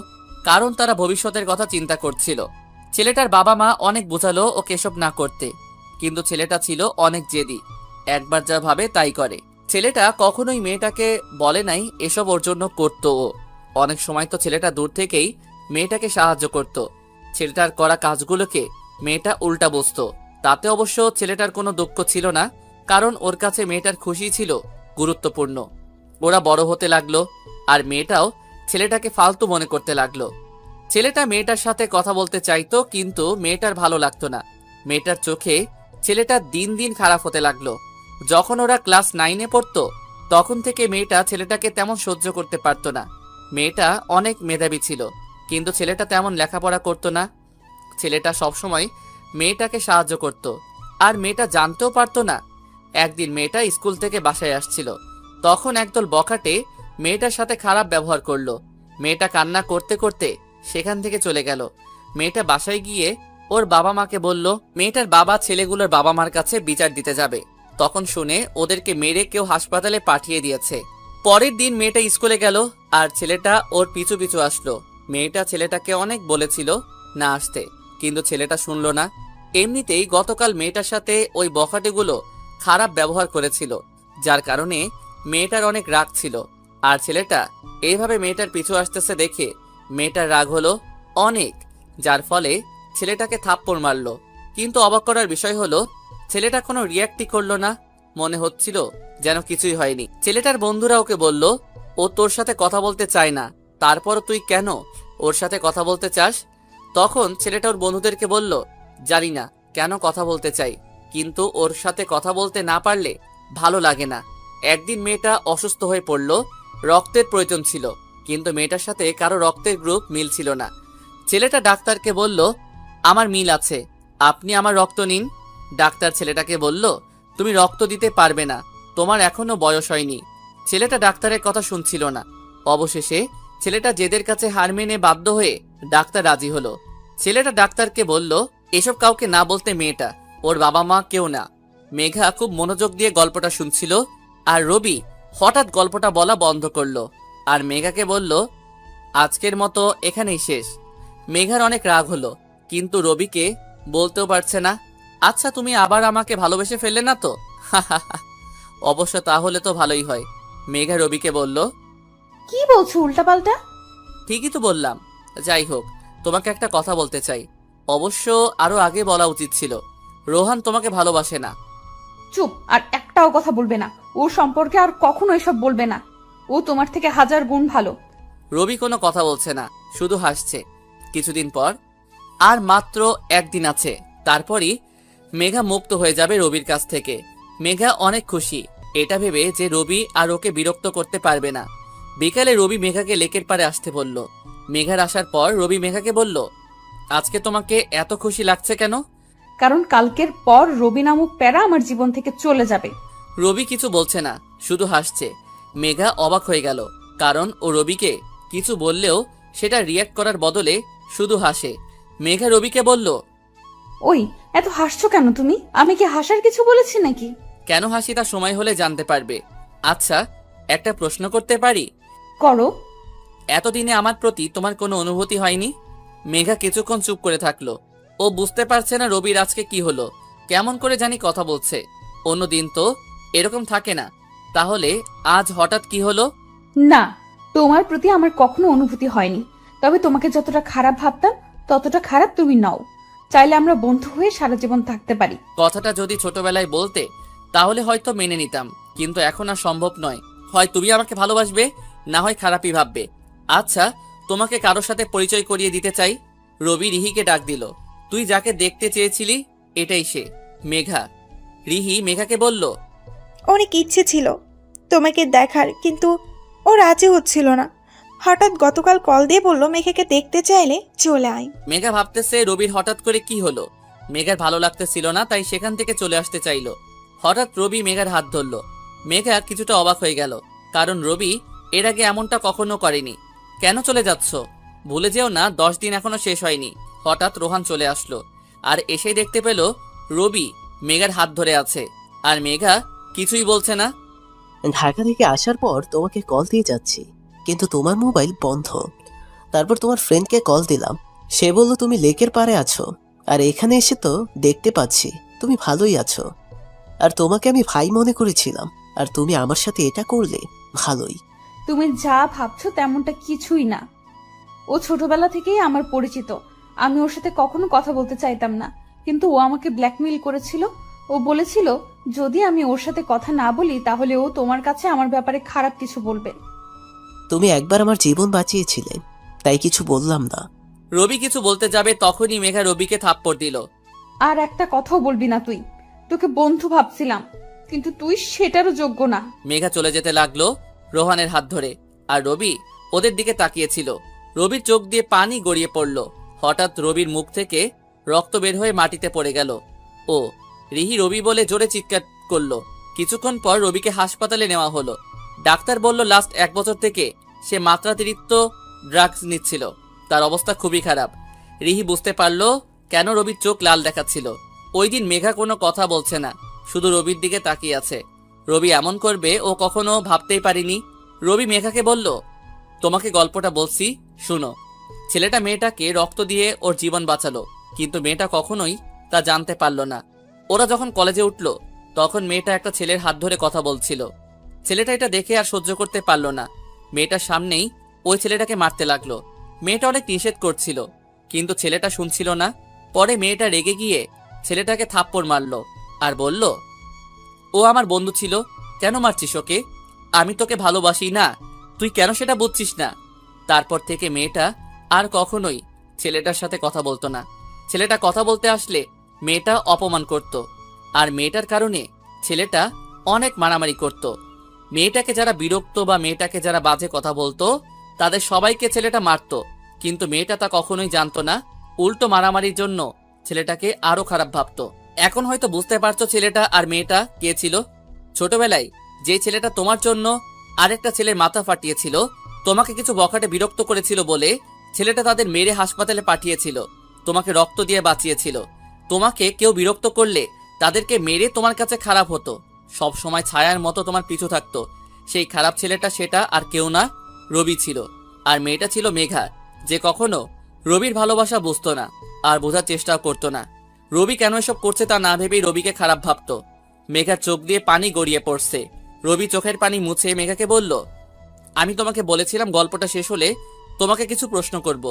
কারণ তারা ভবিষ্যতের কথা চিন্তা করছিল। ছেলেটার বাবা মা অনেক বোঝালো ওকে এসব না করতে, কিন্তু ছেলেটা ছিল অনেক জেদি, একবার যা ভাবে তাই করে। ছেলেটা কখনোই মেয়েটাকে বলে নাই এসব ওর জন্য করতো ও। অনেক সময় তো ছেলেটা দূর থেকেই মেয়েটাকে সাহায্য করত। ছেলেটার করা কাজগুলোকে মেয়েটা উল্টা বুঝতো। তাতে অবশ্য ছেলেটার কোনো দুঃখ ছিল না, কারণ ওর কাছে মেয়েটার খুশি ছিল গুরুত্বপূর্ণ। ওরা বড় হতে লাগলো, আর মেয়েটাও ছেলেটাকে ফালতু মনে করতে লাগলো। ছেলেটা মেয়েটার সাথে কথা বলতে চাইতো, কিন্তু মেয়েটার ভালো লাগতো না। মেয়েটার চোখে ছেলেটা দিন দিন খারাপ হতে লাগলো। যখন ওরা ক্লাস 9-এ পড়তো, তখন থেকে মেয়েটা ছেলেটাকে তেমন সহ্য করতে পারতো না। মেয়েটা অনেক মেধাবী ছিল, কিন্তু ছেলেটা তেমন লেখাপড়া করতো না। ছেলেটা সবসময় মেয়েটাকে সাহায্য করত, আর মেয়েটা জানতেও পারতো না। একদিন মেয়েটা স্কুল থেকে বাসায় আসছিল, তখন একদল বখাটে মেয়েটার সাথে খারাপ ব্যবহার করলো। মেয়েটা কান্না করতে করতে সেখান থেকে চলে গেল। মেয়েটা বাসায় গিয়ে ওর বাবা মাকে বলল মেয়েটার বাবা ছেলেগুলোর বাবা মার কাছে বিচার দিতে যাবে। তখন শুনে ওদেরকে মেরে কেউ হাসপাতালে পাঠিয়ে দিয়েছে। পরের দিন মেয়েটা স্কুলে গেল, আর ছেলেটা ওর পিছু পিছু আসলো। মেয়েটা ছেলেটাকে অনেক বলেছিল না আসতে, কিন্তু ছেলেটা শুনলো না। এমনিতেই গতকাল মেয়েটার সাথে ওই বখাটেগুলো খারাপ ব্যবহার করেছিল, যার কারণে মেয়েটার অনেক রাগ ছিল। আর ছেলেটা এইভাবে মেয়েটার পিছু আসতেছে দেখে মেয়েটার রাগ হলো অনেক, যার ফলে ছেলেটাকে থাপ্পড় মারলো। কিন্তু অবাক করার বিষয় হলো ছেলেটা কোনো রিয়াক্টই করলো না, মনে হচ্ছিল যেন কিছুই হয়নি। ছেলেটার বন্ধুরা ওকে বলল ও তোর সাথে কথা বলতে চায় না, তারপরও তুই কেন ওর সাথে কথা বলতে চাস? তখন ছেলেটা ওর বন্ধুদেরকে বলল জানি না কেন কথা বলতে চাই, কিন্তু ওর সাথে কথা বলতে না পারলে ভালো লাগে না। একদিন মেয়েটা অসুস্থ হয়ে পড়ল, রক্তের প্রয়োজন ছিল, কিন্তু মেয়েটার সাথে কারো রক্তের গ্রুপ মিল ছিল না। ছেলেটা ডাক্তারকে বলল আমার মিল আছে, আপনি আমার রক্ত নিন। ডাক্তার ছেলেটাকে বলল তুমি রক্ত দিতে পারবে না, তোমার এখনো বয়স হয়নি। ছেলেটা ডাক্তারের কথা শুনছিল না। অবশেষে ছেলেটা জেদের কাছে হার মেনে বাধ্য হয়ে ডাক্তার রাজি হলো। ছেলেটা ডাক্তারকে বলল এসব কাউকে না বলতে, মেয়েটা ওর বাবা মা কেউ না। মেঘা খুব মনোযোগ দিয়ে গল্পটা শুনছিল, আর রবি হঠাৎ গল্পটা বলা বন্ধ করলো, আর মেঘাকে বলল আজকের মতো এখানেই শেষ। মেঘার অনেক রাগ হলো, কিন্তু রবিকে বলতেও পারছে না। আচ্ছা তুমি আবার আমাকে ভালোবেসে ফেললে না তো? অবশ্য তাহলে তো ভালোই হয়। মেঘা রবিকে বলল কি বলছো উল্টাপাল্টা? ঠিকই তো বললাম। যাই হোক, তোমাকে একটা কথা বলতে চাই, অবশ্য আরো আগে বলা উচিত ছিল। রোহান তোমাকে ভালোবাসে না। চুপ, আর একটাও কথা বলবে না ওর সম্পর্কে, আর কখনো এসব বলবে না। ও তোমার থেকে 1000 গুণ ভালো। রবি কোনো কথা বলছে না, শুধু হাসছে। কিছুদিন পর, আর মাত্র একদিন আছে, তারপরই মেঘা মুক্ত হয়ে যাবে রবির কাছ থেকে। মেঘা অনেক খুশি এটা ভেবে যে রবি আর ওকে বিরক্ত করতে পারবে না। বিকালে রবি মেঘাকে লেকের পাড়ে আসতে বলল। মেঘার আসার পর রবি মেঘাকে বলল আজকে তোমাকে এত খুশি লাগছে কেন? কারণ কালকের পর রবি নামক প্যারা আমার জীবন থেকে চলে যাবে। রবি কিছু বলছে না, শুধু হাসছে। মেঘা অবাক হয়ে গেল, কারণ ও রবিকে কিছু বললেও সেটা রিয়াক্ট করার বদলে শুধু হাসে। মেঘা রবিকে বলল ওই এত হাসছো কেন তুমি? আমি কি হাসার কিছু বলেছি নাকি? কেন হাসি তা সময় হলে জানতে পারবে। আচ্ছা, একটা প্রশ্ন করতে পারি? করো। এতদিনে আমার প্রতি তোমার কোনো অনুভূতি হয়নি? মেঘা কিছুক্ষণ চুপ করে থাকলো। ও বুঝতে পারছে না রবির আজকে কি হলো, কেমন করে জানি কথা বলছে। অন্যদিন তো এরকম থাকে না, তাহলে আজ হঠাৎ কি হলো? না, তোমার প্রতি আমার কখনো অনুভূতি হয়নি, তবে তোমাকে যতটা খারাপ ভাবতাম ততটা খারাপ তুমি নও। চাইলে আমরা বন্ধু হয়ে সারা জীবন থাকতে পারি। কথাটা যদি ছোটবেলায় বলতে তাহলে হয়তো মেনে নিতাম, কিন্তু এখন আর সম্ভব নয়। হয় তুমি আমাকে ভালোবাসবে, না হয় খারাপই ভাববে। আচ্ছা, তোমাকে কারোর সাথে পরিচয় করিয়ে দিতে চাই। রবি রিহিকে ডাক দিল। তুই যাকে দেখতে চেয়েছিলি এটাই সে, মেঘা। রিহি মেঘাকে বলল অনেক ইচ্ছে ছিল তোমাকে দেখার, কিন্তু ও রাজি হচ্ছিল না। হঠাৎ গতকাল কল দিয়ে বললো মেঘাকে দেখতে চাইলে চলে আয়। মেঘা ভাবতেছে রবির হঠাৎ করে কি হলো। মেঘার ভালো লাগতেছিল না, তাই সেখান থেকে চলে আসতে চাইলো। হঠাৎ রবি মেঘার হাত ধরলো। মেঘা কিছুটা অবাক হয়ে গেল, কারণ রবি এর আগে এমনটা কখনো করেনি। কেন চলে যাচ্ছ? ভুলে যেও না 10 দিন এখনো শেষ হয়নি। হঠাৎ রোহান চলে আসলো আর এসেই দেখতে পেল রবি মেঘার হাত ধরে আছে আর মেঘা কিছুই বলছে না। ঢাকা থেকে আসার পর তোমাকে কল দিয়ে যাচ্ছি, কিন্তু তোমার মোবাইল বন্ধ। তারপর তোমার ফ্রেন্ডকে কল দিলাম, সে বলল তুমি লেকের পাড়ে আছো, আর এখানে এসে তো দেখতে পাচ্ছি তুমি ভালোই আছো। আর তোমাকে আমি ভাই মনে করেছিলাম, আর তুমি আমার সাথে এটা করলে। ভালোই। তুমি যা ভাবছো তেমনটা কিছুই না। ও ছোটবেলা থেকেই আমার পরিচিত। আমি ওর সাথে কখনো কথা বলতে চাইতাম না, কিন্তু ও আমাকে ব্ল্যাকমেইল করেছিল। ও বলেছিল যদি আমি ওর সাথে কথা না বলি তাহলে ও তোমার কাছে আমার ব্যাপারে খারাপ কিছু বলবে। তুমি একবার আমার জীবন বাঁচিয়েছিলে, তাই কিছু বললাম না। রবি কিছু বলতে যাবে তখনই মেঘা রবিকে থাপ্পড় দিল। আর একটা কথাও বলবি না তুই। তোকে বন্ধু ভাবছিলাম, কিন্তু তুই সেটারও যোগ্য না। মেঘা চলে যেতে লাগলো রোহানের হাত ধরে, আর রবি ওদের দিকে তাকিয়েছিল। রবির চোখ দিয়ে পানি গড়িয়ে পড়ল। হঠাৎ রবির মুখ থেকে রক্ত বের হয়ে মাটিতে পড়ে গেল। ও রিহি রবি বলে জোরে চিৎকার করলো। কিছুক্ষণ পর রবিকে হাসপাতালে নেওয়া হলো। ডাক্তার বলল লাস্ট 1 বছর থেকে সে মাত্রাতিরিক্ত ড্রাগস নিচ্ছিল, তার অবস্থা খুবই খারাপ। রিহি বুঝতে পারলো কেন রবির চোখ লাল দেখাচ্ছিল। ওই দিন মেঘা কোনো কথা বলছে না, শুধু রবির দিকে তাকিয়ে আছে। রবি এমন করবে ও কখনো ভাবতেই পারিনি। রবি মেঘাকে বলল, তোমাকে গল্পটা বলছি, শুনো। ছেলেটা মেয়েটাকে রক্ত দিয়ে ওর জীবন বাঁচালো, কিন্তু মেয়েটা কখনোই তা জানতে পারল না। ওরা যখন কলেজে উঠল তখন মেয়েটা একটা ছেলের হাত ধরে কথা বলছিল। ছেলেটা এটা দেখে আর সহ্য করতে পারল না। মেয়েটার সামনেই ওই ছেলেটাকে মারতে লাগলো। মেয়েটা অনেক নিষেধ করছিল, কিন্তু ছেলেটা শুনছিল না। পরে মেয়েটা রেগে গিয়ে ছেলেটাকে থাপ্পড় মারলো আর বলল, ও আমার বন্ধু ছিল, কেন মারছিস ওকে? আমি তোকে ভালোবাসি না, তুই কেন সেটা বুঝছিস না? তারপর থেকে মেয়েটা আর কখনোই ছেলেটার সাথে কথা বলতো না। ছেলেটা কথা বলতে আসলে মেয়েটা অপমান করত, আর মেয়েটার কারণে ছেলেটা অনেক মারামারি করত। মেয়েটাকে যারা বিরক্ত বা মেয়েটাকে যারা বাজে কথা বলতো তাদের সবাইকে ছেলেটা মারতো, কিন্তু মেয়েটা তা কখনোই জানতো না। উল্টো মারামারির জন্য ছেলেটাকে আরো খারাপ ভাবতো। এখন হয়তো বুঝতে পারছো ছেলেটা আর মেয়েটা কে ছিল। ছোটবেলায় যে ছেলেটা তোমার জন্য আরেকটা ছেলের মাথা ফাটিয়েছিল, তোমাকে কিছু বখাটে বিরক্ত করেছিল বলে ছেলেটা তাদের মেরে হাসপাতালে পাঠিয়েছিল, তোমাকে রক্ত দিয়ে বাঁচিয়েছিল। তোমাকে কেউ বিরক্ত করলে তাদেরকে মেরে তোমার কাছে খারাপ হতো, সব সময় ছায়ার মতো তোমার পিছু থাকতো। সেই খারাপ ছেলেটা সেটা আর কেউ না, রবি ছিল। আর মেয়েটা ছিল মেঘা, যে কখনো রবির ভালোবাসা বুঝতো না আর বোঝার চেষ্টাও করতো না। রবি কেন এসব করছে তা না ভেবেই রবিকে খারাপ ভাবতো। মেঘার চোখ দিয়ে পানি গড়িয়ে পড়ছে। রবি চোখের পানি মুছে মেঘাকে বলল, আমি তোমাকে বলেছিলাম গল্পটা শেষ হলে তোমাকে কিছু প্রশ্ন করব।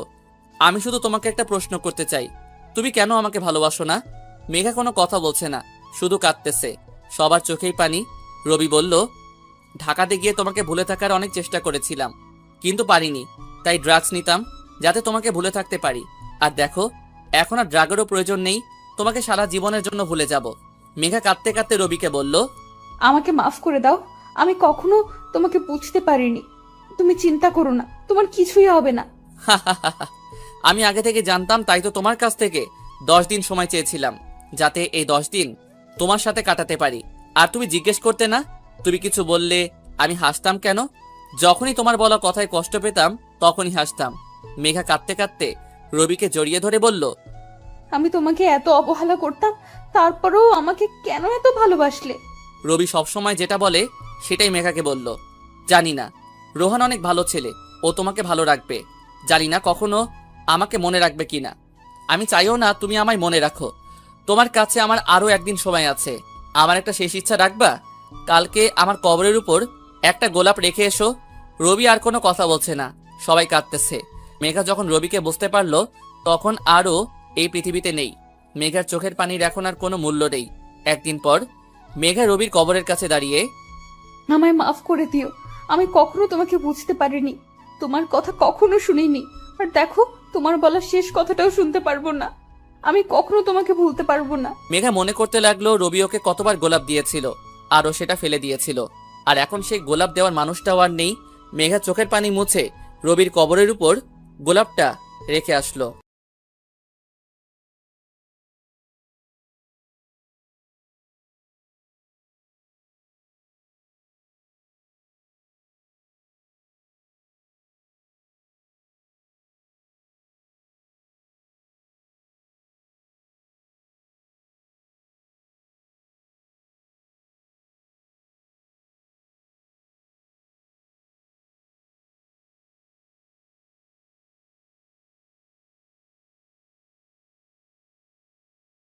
আমি শুধু তোমাকে একটা প্রশ্ন করতে চাই, তুমি কেন আমাকে ভালোবাসো না? মেঘা কোনো কথা বলছে না, শুধু কাঁদতেছে, সবার চোখেই পানি। রবি বলল, ঢাকাতে গিয়ে তোমাকে ভুলে থাকার অনেক চেষ্টা করেছিলাম, কিন্তু পারিনি, তাই ড্রাগস নিতাম যাতে তোমাকে ভুলে থাকতে পারি। আর দেখো, এখন আর ড্রাগেরও প্রয়োজন নেই, তোমাকে সারা জীবনের জন্য ভুলে যাব। মেঘা কাঁদতে কাঁদতে রবিকে বলল, আমাকে মাফ করে দাও, আমি কখনো তোমাকে বুঝতে পারিনি। তুমি চিন্তা করো না, তোমার কিছুই হবে না। আমি আগে থেকে জানতাম, তাই তো তোমার কাছ থেকে 10 দিন সময় চেয়েছিলাম, যাতে এই 10 দিন তোমার সাথে কাটাতে পারি। আর তুমি জিজ্ঞেস করতে না, তুমি কিছু বললে আমি হাসতাম কেন? যখনই তোমার বলা কথায় কষ্ট পেতাম তখনই হাসতাম। মেঘা কাঁদতে কাঁদতে রবিকে জড়িয়ে ধরে বলল, আমি তোমাকে এত অবহেলা করতাম, তারপরেও আমাকে কেন এত ভালোবাসলে? রবি সবসময় যেটা বলে সেটাই মেঘাকে বলল। জানি না, রোহান অনেক ভালো ছেলে, ও তোমাকে ভালো রাখবে। জানি না কখনো আমাকে মনে রাখবে কিনা। আমি চাইও না তুমি আমায় মনে রাখো। তোমার কাছে আমার আরো একদিন সময় আছে। আমার একটা শেষ ইচ্ছা রাখবা? কালকে আমার কবরের উপর একটা গোলাপ রেখে এসো। রবি আর কোনো কথা বলছে না, সবাই কাঁদতেছে। মেঘা যখন রবিকে বুঝতে পারলো তখন আরও এই পৃথিবীতে নেই। মেঘার চোখের পানির এখন আর কোনো মূল্য নেই। একদিন পর মেঘা রবির কবরের কাছে দাঁড়িয়ে, আমায় মাফ করে দিও, আমি কখনো তোমাকে বুঝতে পারিনি, তোমার কথা কখনো শুনিনি। আর দেখো, তোমার বলা শেষ কথাটাও শুনতে পারবো না। আমি কখনো তোমাকে ভুলতে পারবো না। মেঘা মনে করতে লাগলো রবি ওকে কতবার গোলাপ দিয়েছিল, আরও সেটা ফেলে দিয়েছিল। আর এখন সেই গোলাপ দেওয়ার মানুষটাও আর নেই। মেঘা চোখের পানি মুছে রবির কবরের উপর গোলাপটা রেখে আসলো।